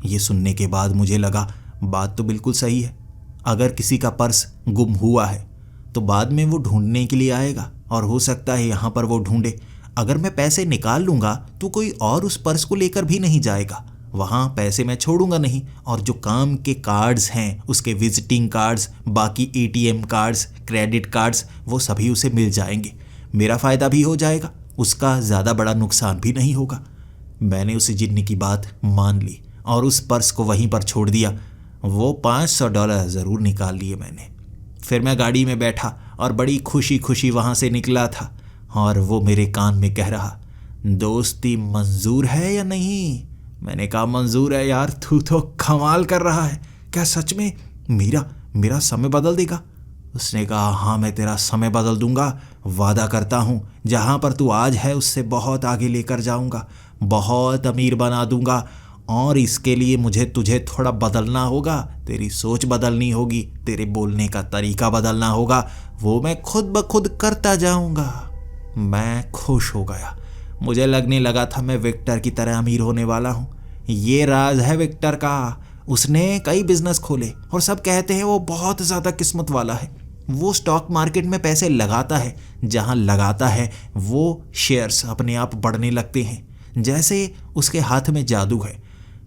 ये सुनने के बाद मुझे लगा बात तो बिल्कुल सही है। अगर किसी का पर्स गुम हुआ है तो बाद में वो ढूंढने के लिए आएगा और हो सकता है यहाँ पर वो ढूंढे। अगर मैं पैसे निकाल लूँगा तो कोई और उस पर्स को लेकर भी नहीं जाएगा, वहाँ पैसे मैं छोड़ूंगा नहीं। और जो काम के कार्ड्स हैं, उसके विजिटिंग कार्ड्स, बाकी ATM कार्ड्स, क्रेडिट कार्ड्स, वो सभी उसे मिल जाएंगे। मेरा फ़ायदा भी हो जाएगा, उसका ज़्यादा बड़ा नुकसान भी नहीं होगा। मैंने उस जिन्न की बात मान ली और उस पर्स को वहीं पर छोड़ दिया। वो $500 ज़रूर निकाल लिए मैंने। फिर मैं गाड़ी में बैठा और बड़ी खुशी खुशी वहाँ से निकला था और वो मेरे कान में कह रहा, दोस्ती मंजूर है या नहीं? मैंने कहा, मंजूर है यार, तू तो कमाल कर रहा है। क्या सच में मेरा समय बदल देगा? उसने कहा, हाँ, मैं तेरा समय बदल दूंगा, वादा करता हूँ। जहाँ पर तू आज है उससे बहुत आगे लेकर जाऊँगा, बहुत अमीर बना दूंगा और इसके लिए मुझे तुझे थोड़ा बदलना होगा, तेरी सोच बदलनी होगी, तेरे बोलने का तरीका बदलना होगा। वो मैं खुद ब खुद करता जाऊंगा। मैं खुश हो गया। मुझे लगने लगा था मैं विक्टर की तरह अमीर होने वाला हूँ। ये राज है विक्टर का। उसने कई बिजनेस खोले और सब कहते हैं वो बहुत ज़्यादा किस्मत वाला है। वो स्टॉक मार्केट में पैसे लगाता है, जहाँ लगाता है वो शेयर्स अपने आप बढ़ने लगते हैं, जैसे उसके हाथ में जादू है।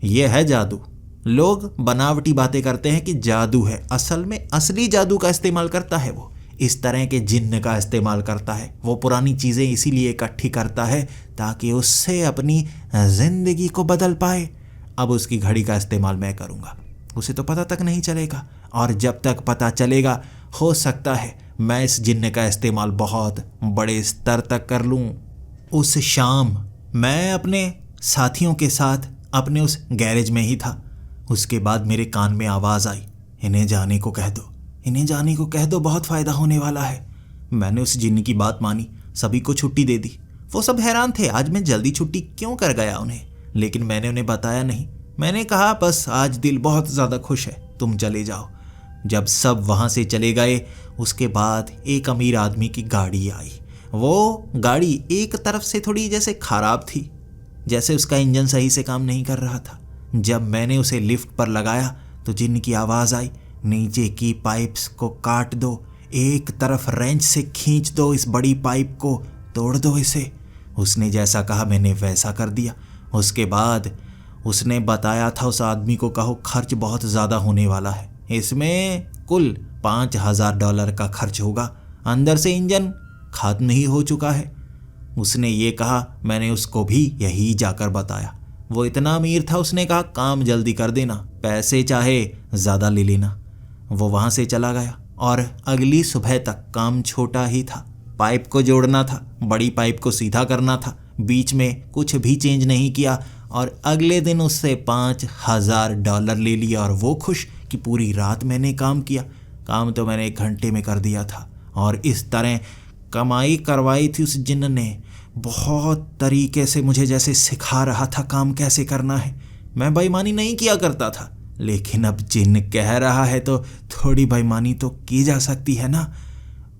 ये है जादू। लोग बनावटी बातें करते हैं कि जादू है, असल में असली जादू का इस्तेमाल करता है वो। इस तरह के जिन्न का इस्तेमाल करता है। वो पुरानी चीज़ें इसीलिए इकट्ठी करता है ताकि उससे अपनी ज़िंदगी को बदल पाए। अब उसकी घड़ी का इस्तेमाल मैं करूँगा, उसे तो पता तक नहीं चलेगा, और जब तक पता चलेगा हो सकता है मैं इस जिन्न का इस्तेमाल बहुत बड़े स्तर तक कर लूँ। उस शाम मैं अपने साथियों के साथ अपने उस गैरेज में ही था। उसके बाद मेरे कान में आवाज़ आई, इन्हें जाने को कह दो, इन्हें जाने को कह दो, बहुत फ़ायदा होने वाला है। मैंने उस जिन्न की बात मानी, सभी को छुट्टी दे दी। वो सब हैरान थे आज मैं जल्दी छुट्टी क्यों कर गया उन्हें, लेकिन मैंने उन्हें बताया नहीं। मैंने कहा बस आज दिल बहुत ज़्यादा खुश है, तुम चले जाओ। जब सब वहाँ से चले गए उसके बाद एक अमीर आदमी की गाड़ी आई। वो गाड़ी एक तरफ से थोड़ी जैसे ख़राब थी, जैसे उसका इंजन सही से काम नहीं कर रहा था। जब मैंने उसे लिफ्ट पर लगाया तो जिन्न की आवाज़ आई, नीचे की पाइप्स को काट दो, एक तरफ रेंच से खींच दो, इस बड़ी पाइप को तोड़ दो इसे। उसने जैसा कहा मैंने वैसा कर दिया। उसके बाद उसने बताया था उस आदमी को कहो खर्च बहुत ज़्यादा होने वाला है, इसमें कुल $5,000 का खर्च होगा, अंदर से इंजन खत्म ही हो चुका है। उसने ये कहा, मैंने उसको भी यही जाकर बताया। वो इतना अमीर था, उसने कहा काम जल्दी कर देना, पैसे चाहे ज़्यादा ले लेना। वो वहाँ से चला गया और अगली सुबह तक काम छोटा ही था। पाइप को जोड़ना था, बड़ी पाइप को सीधा करना था, बीच में कुछ भी चेंज नहीं किया, और अगले दिन उससे $5,000 ले लिया। और वो खुश कि पूरी रात मैंने काम किया। काम तो मैंने 1 घंटे में कर दिया था, और इस तरह कमाई करवाई थी उस जिन्न ने। बहुत तरीके से मुझे जैसे सिखा रहा था काम कैसे करना है। मैं बेईमानी नहीं किया करता था, लेकिन अब जिन्न कह रहा है तो थोड़ी बेईमानी तो की जा सकती है ना।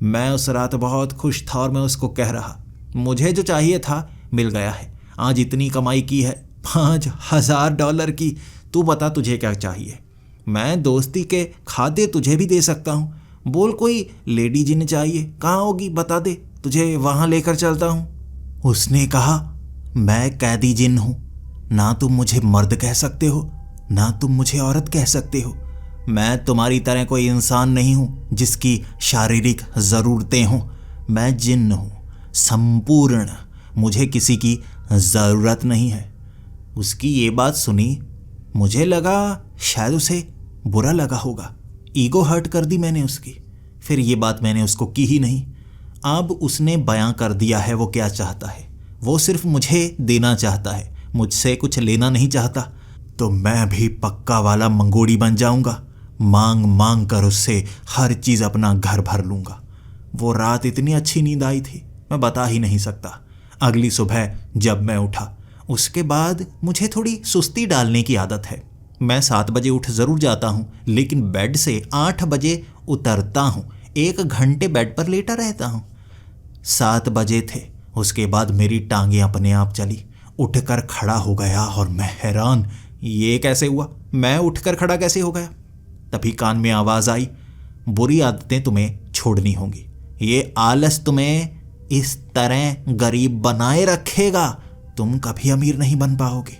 मैं उस रात बहुत खुश था और मैं उसको कह रहा, मुझे जो चाहिए था मिल गया है। आज इतनी कमाई की है, $5,000 की। तू बता तुझे क्या चाहिए, मैं दोस्ती के खाते तुझे भी दे सकता हूँ। बोल कोई लेडी जिन्न चाहिए, कहाँ होगी बता दे, तुझे वहाँ लेकर चलता हूँ। उसने कहा, मैं कैदी जिन्न हूँ, ना तुम मुझे मर्द कह सकते हो ना तुम मुझे औरत कह सकते हो। मैं तुम्हारी तरह कोई इंसान नहीं हूँ जिसकी शारीरिक ज़रूरतें हों। मैं जिन्न हूँ, संपूर्ण, मुझे किसी की ज़रूरत नहीं है। उसकी ये बात सुनी, मुझे लगा शायद उसे बुरा लगा होगा, ईगो हर्ट कर दी मैंने उसकी। फिर ये बात मैंने उसको की ही नहीं। अब उसने बयां कर दिया है वो क्या चाहता है। वो सिर्फ मुझे देना चाहता है, मुझसे कुछ लेना नहीं चाहता। तो मैं भी पक्का वाला मंगोड़ी बन जाऊंगा, मांग मांग कर उससे हर चीज़ अपना घर भर लूँगा। वो रात इतनी अच्छी नींद आई थी मैं बता ही नहीं सकता। अगली सुबह जब मैं उठा उसके बाद मुझे थोड़ी सुस्ती डालने की आदत है। मैं 7 बजे उठ ज़रूर जाता हूँ, लेकिन बेड से 8 बजे उतरता हूँ, 1 घंटे बेड पर लेटा रहता हूँ। 7 बजे थे, उसके बाद मेरी टांगें अपने आप चली, उठकर खड़ा हो गया और मैं हैरान, ये कैसे हुआ, मैं उठकर खड़ा कैसे हो गया। तभी कान में आवाज़ आई, बुरी आदतें तुम्हें छोड़नी होंगी, ये आलस तुम्हें इस तरह गरीब बनाए रखेगा, तुम कभी अमीर नहीं बन पाओगे।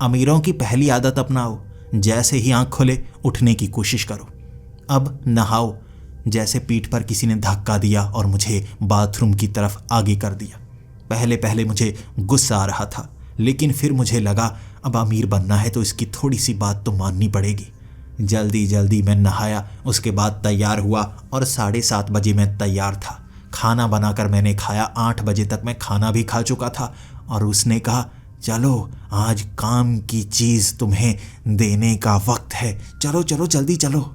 अमीरों की पहली आदत अपनाओ, जैसे ही आँख खोले उठने की कोशिश करो। अब नहाओ। जैसे पीठ पर किसी ने धक्का दिया और मुझे बाथरूम की तरफ आगे कर दिया। पहले पहले मुझे गुस्सा आ रहा था, लेकिन फिर मुझे लगा अब अमीर बनना है तो इसकी थोड़ी सी बात तो माननी पड़ेगी। जल्दी जल्दी मैं नहाया, उसके बाद तैयार हुआ और 7:30 बजे मैं तैयार था। खाना बनाकर मैंने खाया, 8 बजे तक मैं खाना भी खा चुका था। और उसने कहा, चलो आज काम की चीज़ तुम्हें देने का वक्त है, चलो चलो जल्दी चलो।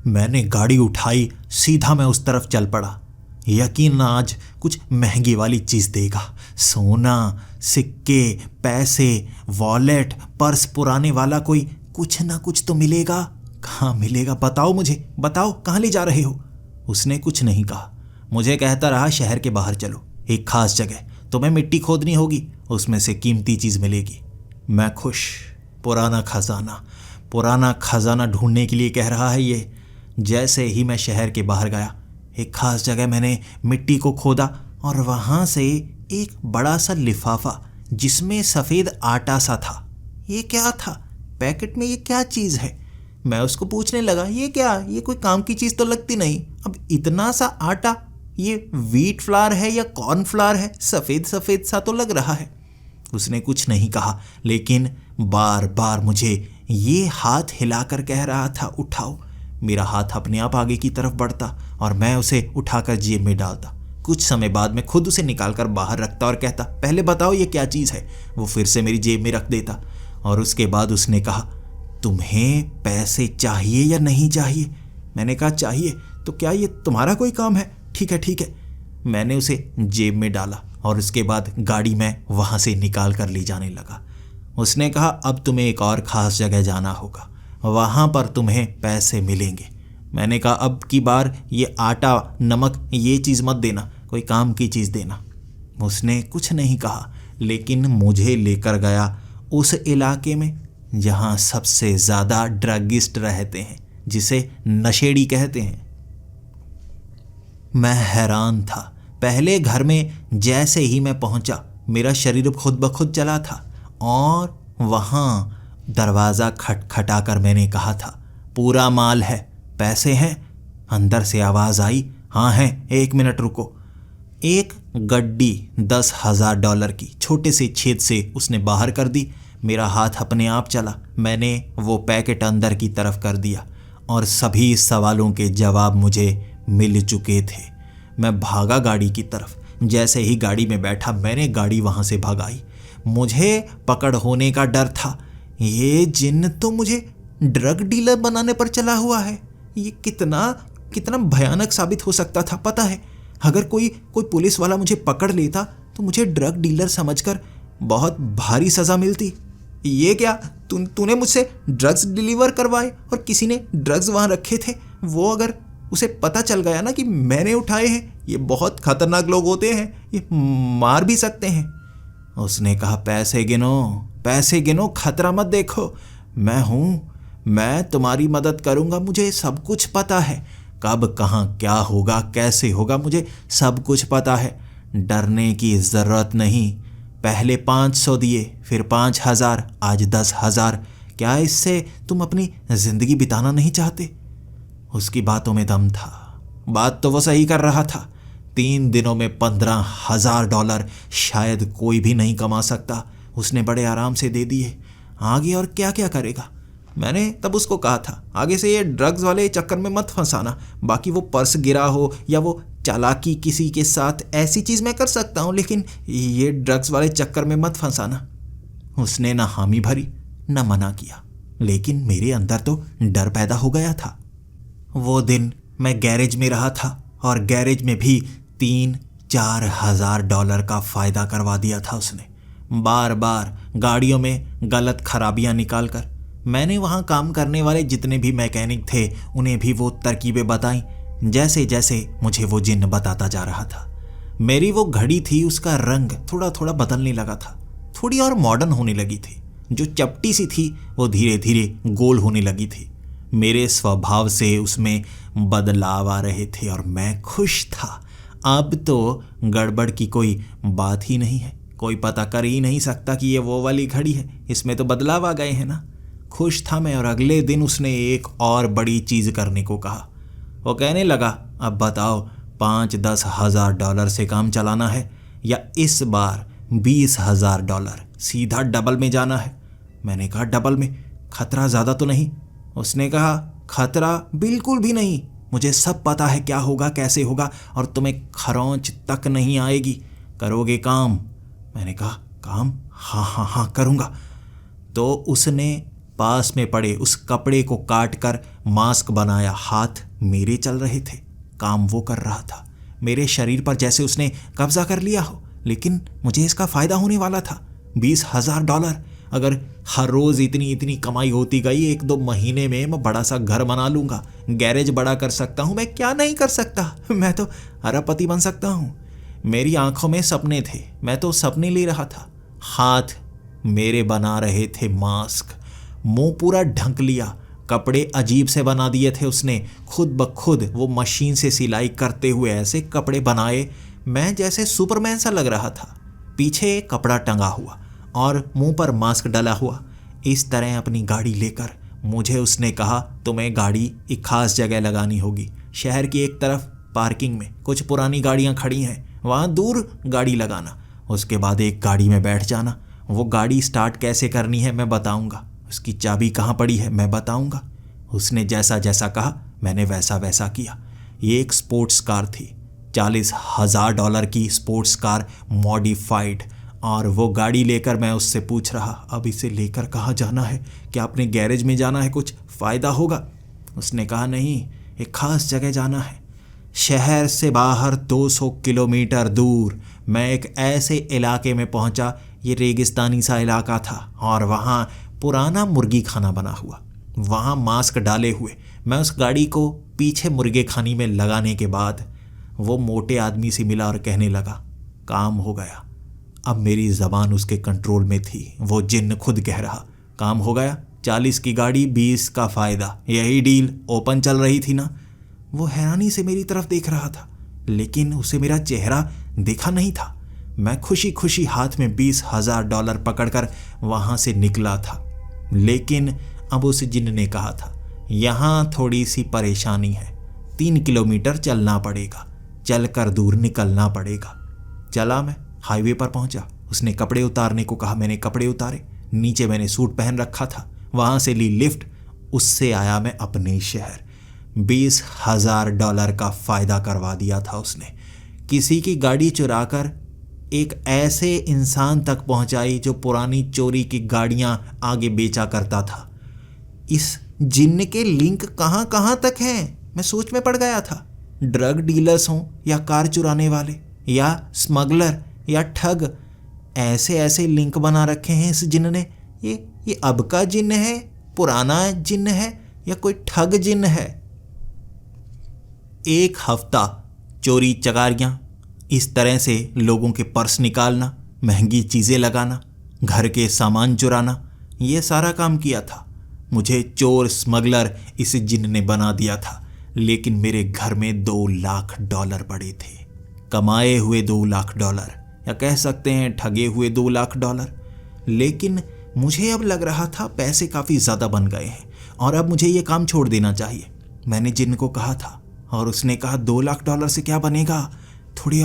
मैंने गाड़ी उठाई, सीधा मैं उस तरफ चल पड़ा। यकीन आज कुछ महंगी वाली चीज़ देगा। सोना, सिक्के, पैसे, वॉलेट, पर्स पुराने वाला, कोई कुछ ना कुछ तो मिलेगा। कहाँ मिलेगा? बताओ मुझे, बताओ कहाँ ले जा रहे हो? उसने कुछ नहीं कहा। मुझे कहता रहा शहर के बाहर चलो, एक खास जगह, तुम्हें मिट्टी खोदनी होगी, उसमें से कीमती चीज़ मिलेगी। मैं खुश। पुराना खजाना ढूंढने के लिए कह रहा है ये। जैसे ही मैं शहर के बाहर गया, एक खास जगह मैंने मिट्टी को खोदा और वहाँ से एक बड़ा सा लिफाफा जिसमें सफ़ेद आटा सा था। ये क्या था? पैकेट में ये क्या चीज़ है? मैं उसको पूछने लगा, ये क्या? ये कोई काम की चीज़ तो लगती नहीं। अब इतना सा आटा, ये व्हीट फ्लावर है या कॉर्न फ्लावर है? सफ़ेद सफ़ेद सा तो लग रहा है। उसने कुछ नहीं कहा, लेकिन बार बार मुझे ये हाथ हिलाकर कह रहा था, उठाओ। मेरा हाथ अपने आप आगे की तरफ बढ़ता और मैं उसे उठाकर जेब में डालता। कुछ समय बाद मैं खुद उसे निकालकर बाहर रखता और कहता, पहले बताओ ये क्या चीज़ है। वो फिर से मेरी जेब में रख देता और उसके बाद उसने कहा, तुम्हें पैसे चाहिए या नहीं चाहिए? मैंने कहा चाहिए। तो क्या ये तुम्हारा कोई काम है? ठीक है। मैंने उसे जेब में डाला और उसके बाद गाड़ी में वहाँ से निकाल कर ले जाने लगा। उसने कहा, अब तुम्हें एक और ख़ास जगह जाना होगा, वहाँ पर तुम्हें पैसे मिलेंगे। मैंने कहा, अब की बार ये आटा, नमक, ये चीज़ मत देना, कोई काम की चीज़ देना। उसने कुछ नहीं कहा, लेकिन मुझे लेकर गया उस इलाके में जहाँ सबसे ज़्यादा ड्रगिस्ट रहते हैं, जिसे नशेड़ी कहते हैं। मैं हैरान था। पहले घर में जैसे ही मैं पहुंचा, मेरा शरीर खुद ब खुद चला था और वहाँ दरवाज़ा खटखटाकर मैंने कहा था, पूरा माल है, पैसे हैं? अंदर से आवाज़ आई, हाँ हैं, 1 मिनट रुको। एक गड्डी $10,000 की छोटे से छेद से उसने बाहर कर दी। मेरा हाथ अपने आप चला। मैंने वो पैकेट अंदर की तरफ कर दिया और सभी सवालों के जवाब मुझे मिल चुके थे। मैं भागा गाड़ी की तरफ। जैसे ही गाड़ी में बैठा, मैंने गाड़ी वहाँ से भगाई। मुझे पकड़ होने का डर था। ये जिन्न तो मुझे ड्रग डीलर बनाने पर चला हुआ है। ये कितना भयानक साबित हो सकता था पता है? अगर कोई पुलिस वाला मुझे पकड़ लेता तो मुझे ड्रग डीलर समझकर बहुत भारी सज़ा मिलती। ये क्या, तूने मुझसे ड्रग्स डिलीवर करवाए और किसी ने ड्रग्स वहाँ रखे थे, वो अगर उसे पता चल गया ना कि मैंने उठाए हैं, ये बहुत खतरनाक लोग होते हैं, ये मार भी सकते हैं। उसने कहा, पैसे गिनो, खतरा मत देखो। मैं हूँ, मैं तुम्हारी मदद करूँगा। मुझे सब कुछ पता है, कब कहाँ क्या होगा, कैसे होगा, मुझे सब कुछ पता है। डरने की ज़रूरत नहीं। पहले 500 दिए, फिर 5,000, आज 10,000। क्या इससे तुम अपनी ज़िंदगी बिताना नहीं चाहते? उसकी बातों में दम था। बात तो वो सही कर रहा था। 3 दिनों में $15,000 शायद कोई भी नहीं कमा सकता। उसने बड़े आराम से दे दिए। आगे और क्या क्या करेगा? मैंने तब उसको कहा था, आगे से ये ड्रग्स वाले चक्कर में मत फंसाना। बाकी वो पर्स गिरा हो या वो चालाकी किसी के साथ, ऐसी चीज़ मैं कर सकता हूँ, लेकिन ये ड्रग्स वाले चक्कर में मत फंसाना। उसने ना हामी भरी न मना किया, लेकिन मेरे अंदर तो डर पैदा हो गया था। वो दिन मैं गैरेज में रहा था और गैरेज में भी $3-4,000 का फ़ायदा करवा दिया था उसने। बार बार गाड़ियों में गलत खराबियां निकाल कर मैंने वहाँ काम करने वाले जितने भी मैकेनिक थे उन्हें भी वो तरकीबें बताईं, जैसे जैसे मुझे वो जिन्न बताता जा रहा था। मेरी वो घड़ी थी, उसका रंग थोड़ा थोड़ा बदलने लगा था, थोड़ी और मॉडर्न होने लगी थी। जो चपटी सी थी वो धीरे धीरे गोल होने लगी थी। मेरे स्वभाव से उसमें बदलाव आ रहे थे और मैं खुश था। अब तो गड़बड़ की कोई बात ही नहीं है, कोई पता कर ही नहीं सकता कि ये वो वाली घड़ी है, इसमें तो बदलाव आ गए हैं ना। खुश था मैं। और अगले दिन उसने एक और बड़ी चीज़ करने को कहा। वो कहने लगा, अब बताओ, 5-10 हज़ार डॉलर से काम चलाना है या इस बार $20,000 सीधा डबल में जाना है? मैंने कहा, डबल में? खतरा ज़्यादा तो नहीं? उसने कहा, खतरा बिल्कुल भी नहीं, मुझे सब पता है क्या होगा, कैसे होगा, और तुम्हें खरोंच तक नहीं आएगी। करोगे काम? मैंने कहा, काम? हाँ करूँगा। तो उसने पास में पड़े उस कपड़े को काट कर मास्क बनाया। हाथ मेरे चल रहे थे, काम वो कर रहा था। मेरे शरीर पर जैसे उसने कब्जा कर लिया हो। लेकिन मुझे इसका फ़ायदा होने वाला था। $20,000 अगर हर रोज़ इतनी इतनी कमाई होती गई, 1-2 महीने में मैं बड़ा सा घर बना लूँगा, गैरेज बड़ा कर सकता हूँ। मैं क्या नहीं कर सकता, मैं तो अरबपति बन सकता हूँ। मेरी आंखों में सपने थे, मैं तो सपने ले रहा था। हाथ मेरे बना रहे थे मास्क, मुंह पूरा ढक लिया, कपड़े अजीब से बना दिए थे उसने। खुद ब खुद वो मशीन से सिलाई करते हुए ऐसे कपड़े बनाए, मैं जैसे सुपरमैन सा लग रहा था। पीछे कपड़ा टंगा हुआ और मुंह पर मास्क डला हुआ। इस तरह अपनी गाड़ी लेकर मुझे उसने कहा, तुम्हें गाड़ी एक खास जगह लगानी होगी। शहर की एक तरफ पार्किंग में कुछ पुरानी गाड़ियां खड़ी हैं, वहाँ दूर गाड़ी लगाना। उसके बाद एक गाड़ी में बैठ जाना। वो गाड़ी स्टार्ट कैसे करनी है मैं बताऊंगा, उसकी चाबी कहाँ पड़ी है मैं बताऊंगा। उसने जैसा जैसा कहा मैंने वैसा वैसा किया। ये एक स्पोर्ट्स कार थी, $40,000 की स्पोर्ट्स कार मॉडिफाइड। और वो गाड़ी लेकर मैं उससे पूछ रहा, अब इसे लेकर कहाँ जाना है? क्या अपने गैरेज में जाना है, कुछ फ़ायदा होगा? उसने कहा नहीं, एक ख़ास जगह जाना है। शहर से बाहर 200 किलोमीटर दूर मैं एक ऐसे इलाके में पहुंचा, ये रेगिस्तानी सा इलाका था और वहाँ पुराना मुर्गी खाना बना हुआ। वहाँ मास्क डाले हुए मैं उस गाड़ी को पीछे मुर्गे खानी में लगाने के बाद वो मोटे आदमी से मिला और कहने लगा, काम हो गया। अब मेरी ज़बान उसके कंट्रोल में थी। वो जिन्न खुद कह रहा, काम हो गया, 40 की गाड़ी 20 का फ़ायदा, यही डील ओपन चल रही थी ना। वो हैरानी से मेरी तरफ देख रहा था, लेकिन उसे मेरा चेहरा दिखा नहीं था। मैं खुशी खुशी हाथ में $20,000 पकड़कर वहाँ से निकला था। लेकिन अब उस जिन्न ने कहा था, यहाँ थोड़ी सी परेशानी है, 3 किलोमीटर चलना पड़ेगा, चलकर दूर निकलना पड़ेगा। चला मैं हाईवे पर पहुँचा। उसने कपड़े उतारने को कहा, मैंने कपड़े उतारे। नीचे मैंने सूट पहन रखा था। वहाँ से ली लिफ्ट, उससे आया मैं अपने शहर। $20,000 का फ़ायदा करवा दिया था उसने। किसी की गाड़ी चुराकर एक ऐसे इंसान तक पहुंचाई जो पुरानी चोरी की गाड़ियां आगे बेचा करता था। इस जिन्न के लिंक कहां कहां तक हैं, मैं सोच में पड़ गया था। ड्रग डीलर्स हों या कार चुराने वाले या स्मगलर या ठग, ऐसे ऐसे लिंक बना रखे हैं इस जिन्न ने। ये अब का जिन्न है, पुराना जिन्न है या कोई ठग जिन्न है? एक हफ्ता चोरी चकारियां, इस तरह से लोगों के पर्स निकालना, महंगी चीज़ें लगाना, घर के सामान चुराना, ये सारा काम किया था। मुझे चोर स्मगलर इस जिन्न ने बना दिया था। लेकिन मेरे घर में $2 लाख पड़े थे, कमाए हुए $2 लाख, या कह सकते हैं ठगे हुए $2 लाख। लेकिन मुझे अब लग रहा था पैसे काफ़ी ज़्यादा बन गए हैं और अब मुझे ये काम छोड़ देना चाहिए। मैंने जिन्न को कहा था और उसने कहा, $2 लाख से क्या बनेगा, थोड़े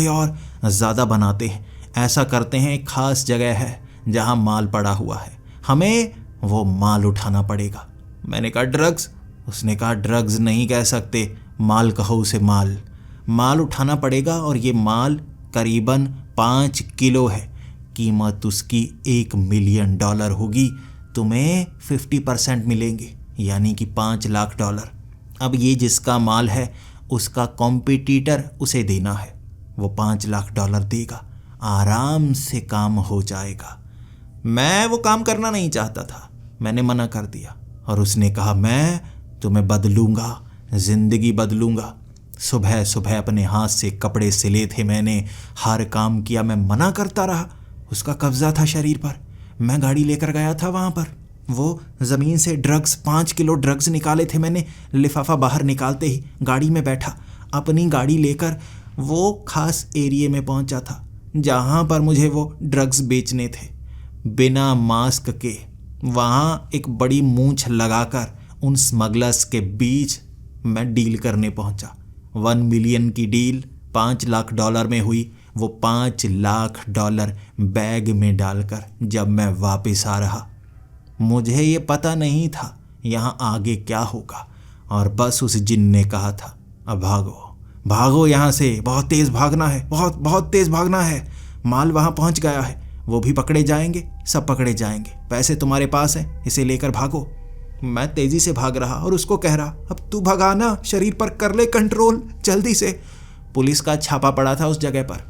और ज़्यादा बनाते हैं। ऐसा करते हैं, एक ख़ास जगह है जहाँ माल पड़ा हुआ है, हमें वो माल उठाना पड़ेगा। मैंने कहा ड्रग्स? उसने कहा ड्रग्स नहीं कह सकते, माल कहो उसे, माल उठाना पड़ेगा। और ये माल करीबन 5 किलो है, कीमत उसकी $1 मिलियन होगी। तुम्हें 50% मिलेंगे, यानी कि $5 लाख। अब ये जिसका माल है उसका कॉम्पिटिटर उसे देना है, वो $5 लाख देगा, आराम से काम हो जाएगा। मैं वो काम करना नहीं चाहता था, मैंने मना कर दिया और उसने कहा, मैं तुम्हें बदलूंगा, ज़िंदगी बदलूंगा। सुबह सुबह अपने हाथ से कपड़े सिले थे मैंने, हर काम किया। मैं मना करता रहा, उसका कब्जा था शरीर पर। मैं गाड़ी लेकर गया था वहाँ पर, वो ज़मीन से 5 किलो ड्रग्स निकाले थे मैंने। लिफाफा बाहर निकालते ही गाड़ी में बैठा, अपनी गाड़ी लेकर वो खास एरिए में पहुंचा था जहां पर मुझे वो ड्रग्स बेचने थे, बिना मास्क के। वहाँ एक बड़ी मूंछ लगाकर उन स्मगलर्स के बीच मैं डील करने पहुंचा। 1 मिलियन की डील $5 लाख में हुई। वो $5 लाख बैग में डालकर जब मैं वापस आ रहा, मुझे ये पता नहीं था यहाँ आगे क्या होगा। और बस उस जिन्न ने कहा था, अब भागो यहाँ से, बहुत तेज़ भागना है, बहुत तेज़ भागना है। माल वहाँ पहुँच गया है, वो भी पकड़े जाएंगे, सब पकड़े जाएंगे, पैसे तुम्हारे पास हैं, इसे लेकर भागो। मैं तेज़ी से भाग रहा और उसको कह रहा, अब तू भगाना, शरीर पर कर ले कंट्रोल जल्दी से। पुलिस का छापा पड़ा था उस जगह पर।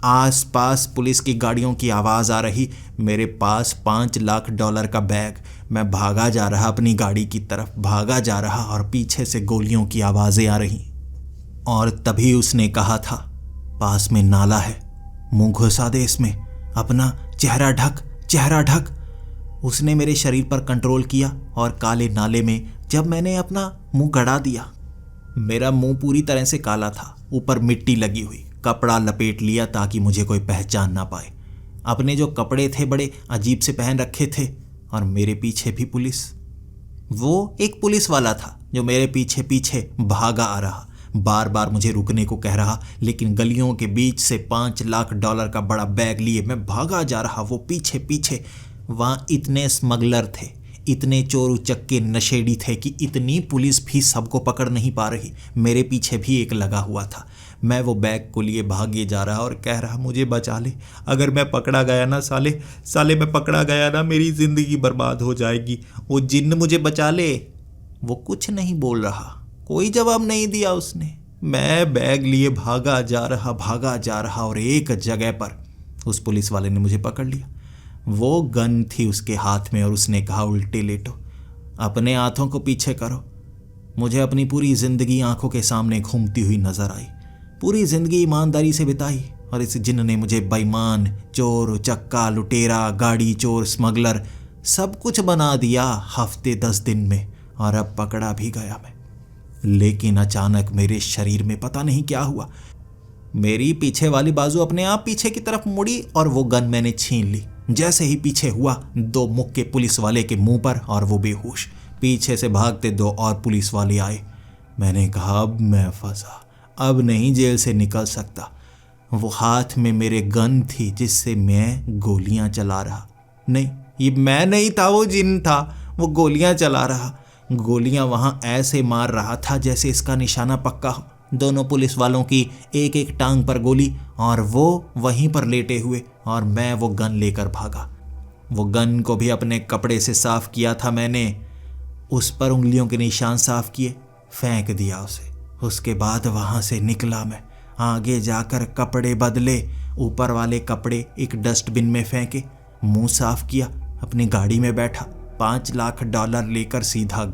आसपास पुलिस की गाड़ियों की आवाज़ आ रही। मेरे पास $5 लाख का बैग। मैं भागा जा रहा अपनी गाड़ी की तरफ, भागा जा रहा और पीछे से गोलियों की आवाज़ें आ रही। और तभी उसने कहा था, पास में नाला है, मुंह घुसा दे इसमें, अपना चेहरा ढक, चेहरा ढक। उसने मेरे शरीर पर कंट्रोल किया और काले नाले में जब मैंने अपना मुंह गड़ा दिया, मेरा मुंह पूरी तरह से काला था, ऊपर मिट्टी लगी हुई। कपड़ा लपेट लिया ताकि मुझे कोई पहचान ना पाए। अपने जो कपड़े थे बड़े अजीब से पहन रखे थे और मेरे पीछे भी पुलिस। वो एक पुलिस वाला था जो मेरे पीछे पीछे भागा आ रहा, बार बार मुझे रुकने को कह रहा, लेकिन गलियों के बीच से $5 लाख का बड़ा बैग लिए मैं भागा जा रहा, वो पीछे पीछे। वहाँ इतने स्मगलर थे, इतने चोर उचक्के नशेड़ी थे कि इतनी पुलिस भी सबको पकड़ नहीं पा रही। मेरे पीछे भी एक लगा हुआ था। मैं वो बैग को लिए भागे जा रहा और कह रहा, मुझे बचा ले, अगर मैं पकड़ा गया ना साले मैं पकड़ा गया ना, मेरी ज़िंदगी बर्बाद हो जाएगी, वो जिन्न मुझे बचा ले। वो कुछ नहीं बोल रहा, कोई जवाब नहीं दिया उसने। मैं बैग लिए भागा जा रहा और एक जगह पर उस पुलिस वाले ने मुझे पकड़ लिया। वो गन थी उसके हाथ में और उसने कहा, उल्टे लेटो, अपने हाथों को पीछे करो। मुझे अपनी पूरी ज़िंदगी आंखों के सामने घूमती हुई नजर आई, पूरी ज़िंदगी ईमानदारी से बिताई और इस जिन्न ने मुझे बेईमान, चोर, चक्का, लुटेरा, गाड़ी चोर, स्मगलर सब कुछ बना दिया हफ्ते 10 दिन में। और अब पकड़ा भी गया मैं। लेकिन अचानक मेरे शरीर में पता नहीं क्या हुआ, मेरी पीछे वाली बाजू अपने आप पीछे की तरफ मुड़ी और वो गन मैंने छीन ली। जैसे ही पीछे हुआ, 2 मुक्के पुलिस वाले के मुंह पर और वो बेहोश। पीछे से भागते 2 और पुलिस वाले आए। मैंने कहा, अब मैं फंसा, अब नहीं जेल से निकल सकता। वो हाथ में मेरे गन थी जिससे मैं गोलियां चला रहा। नहीं, ये मैं नहीं था, वो जिन था, वो गोलियां चला रहा। गोलियां वहां ऐसे मार रहा था जैसे इसका निशाना पक्का हो। दोनों पुलिस वालों की एक एक टांग पर गोली और वो वहीं पर लेटे हुए, और मैं वो गन लेकर भागा। वो गन को भी अपने कपड़े से साफ किया था मैंने, उस पर उंगलियों के निशान साफ किए, फेंक दिया उसे। उसके बाद वहां से निकला मैं, आगे जाकर कपड़े बदले, ऊपर वाले कपड़े एक डस्टबिन में फेंके, मुंह साफ किया, अपनी गाड़ी में बैठा, $5 लाख लेकर सीधा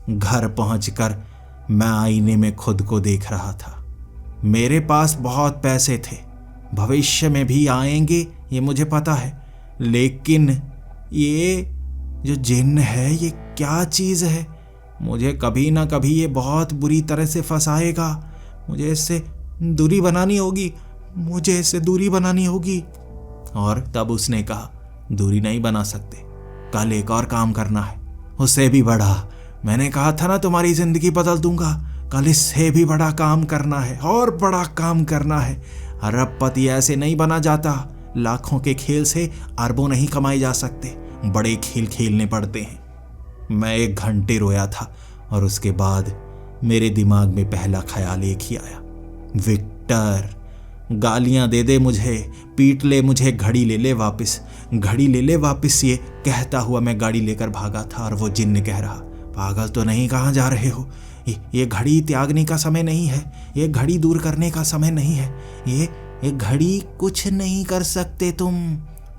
घर पहुंचकर मैं आईने में खुद को देख रहा था। मेरे पास बहुत पैसे थे, भविष्य में भी आएंगे ये मुझे पता है, लेकिन ये जो जिन्न है ये क्या चीज़ है? मुझे कभी ना कभी ये बहुत बुरी तरह से फंसाएगा। मुझे इससे दूरी बनानी होगी, मुझे इससे दूरी बनानी होगी। और तब उसने कहा, दूरी नहीं बना सकते, कल एक और काम करना है, उससे भी बड़ा। मैंने कहा था ना तुम्हारी जिंदगी बदल दूंगा, कल इससे भी बड़ा काम करना है और बड़ा काम करना है। अरबपति ऐसे नहीं बना जाता, लाखों के खेल से अरबों नहीं कमाए जा सकते, बड़े खेल खेलने पड़ते हैं। मैं 1 घंटे रोया था और उसके बाद मेरे दिमाग में पहला ख्याल एक ही आया, विक्टर, गालियां दे दे मुझे, पीट ले मुझे, घड़ी ले ले वापस, घड़ी ले ले वापस। ये कहता हुआ मैं गाड़ी लेकर भागा था और वो जिन्न कह रहा, पागल तो नहीं, कहाँ जा रहे हो? ये घड़ी त्यागने का समय नहीं है, ये घड़ी दूर करने का समय नहीं है, ये घड़ी कुछ नहीं कर सकते तुम,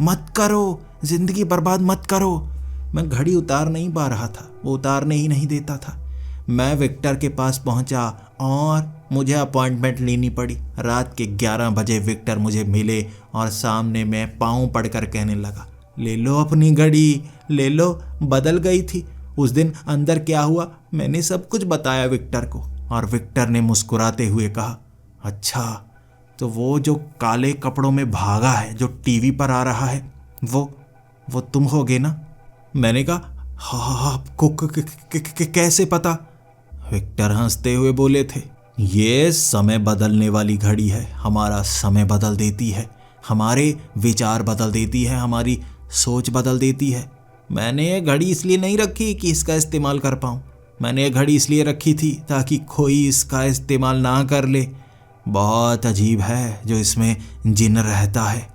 मत करो, जिंदगी बर्बाद मत करो। मैं घड़ी उतार नहीं पा रहा था, वो उतारने ही नहीं देता था। मैं विक्टर के पास पहुंचा और मुझे अपॉइंटमेंट लेनी पड़ी। रात के 11 बजे विक्टर मुझे मिले और सामने में पाँव पड़कर कहने लगा, ले लो अपनी घड़ी, ले लो, बदल गई थी। उस दिन अंदर क्या हुआ मैंने सब कुछ बताया विक्टर को, और विक्टर ने मुस्कुराते हुए कहा, अच्छा तो वो जो काले कपड़ों में भागा है, जो टीवी पर आ रहा है, वो तुम होगे ना? मैंने कहा, हाँ, आपको कैसे पता? विक्टर हंसते हुए बोले थे, ये समय बदलने वाली घड़ी है, हमारा समय बदल देती है, हमारे विचार बदल देती है, हमारी सोच बदल देती है। मैंने ये घड़ी इसलिए नहीं रखी कि इसका इस्तेमाल कर पाऊँ, मैंने ये घड़ी इसलिए रखी थी ताकि कोई इसका इस्तेमाल ना कर ले। बहुत अजीब है जो इसमें जिन्न रहता है।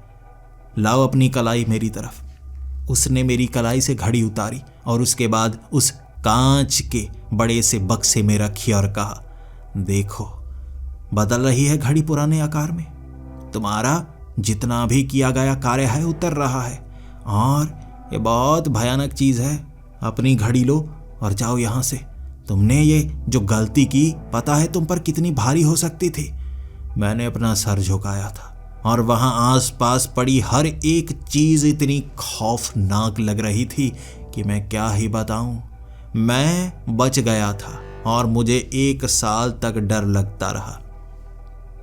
लाओ अपनी कलाई मेरी तरफ। उसने मेरी कलाई से घड़ी उतारी और उसके बाद उस कांच के बड़े से बक्से में रखी और कहा, देखो बदल रही है घड़ी पुराने आकार में। तुम्हारा जितना भी किया गया कार्य है उतर रहा है, और ये बहुत भयानक चीज है। अपनी घड़ी लो और जाओ यहां से। तुमने ये जो गलती की, पता है तुम पर कितनी भारी हो सकती थी। मैंने अपना सर झुकाया था और वहां आसपास पड़ी हर एक चीज इतनी खौफनाक लग रही थी कि मैं क्या ही बताऊं। मैं बच गया था और मुझे 1 साल तक डर लगता रहा।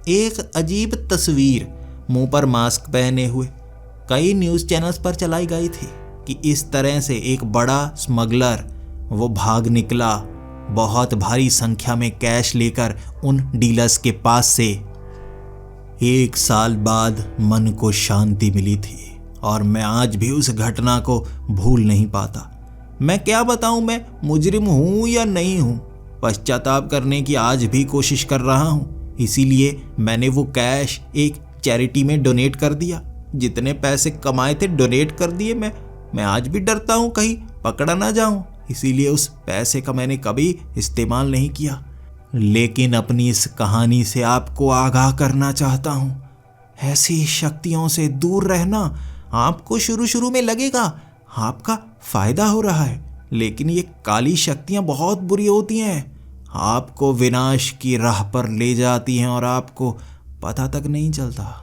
एक अजीब तस्वीर मुंह पर मास्क पहने हुए कई न्यूज़ चैनल्स पर चलाई गई थी कि इस तरह से एक बड़ा स्मगलर वो भाग निकला, बहुत भारी संख्या में कैश लेकर उन डीलर्स के पास से। 1 साल बाद मन को शांति मिली थी और मैं आज भी उस घटना को भूल नहीं पाता। मैं क्या बताऊं, मैं मुजरिम हूं या नहीं हूं, पश्चाताप करने की आज भी कोशिश कर रहा हूं। इसीलिए मैंने वो कैश एक चैरिटी में डोनेट कर दिया। जितने पैसे कमाए थे डोनेट कर दिए। मैं आज भी डरता हूं कहीं पकड़ा ना जाऊं, इसीलिए उस पैसे का मैंने कभी इस्तेमाल नहीं किया। लेकिन अपनी इस कहानी से आपको आगाह करना चाहता हूं, ऐसी शक्तियों से दूर रहना। आपको शुरू में लगेगा आपका फायदा हो रहा है, लेकिन ये काली शक्तियां बहुत बुरी होती हैं, आपको विनाश की राह पर ले जाती हैं और आपको पता तक नहीं चलता।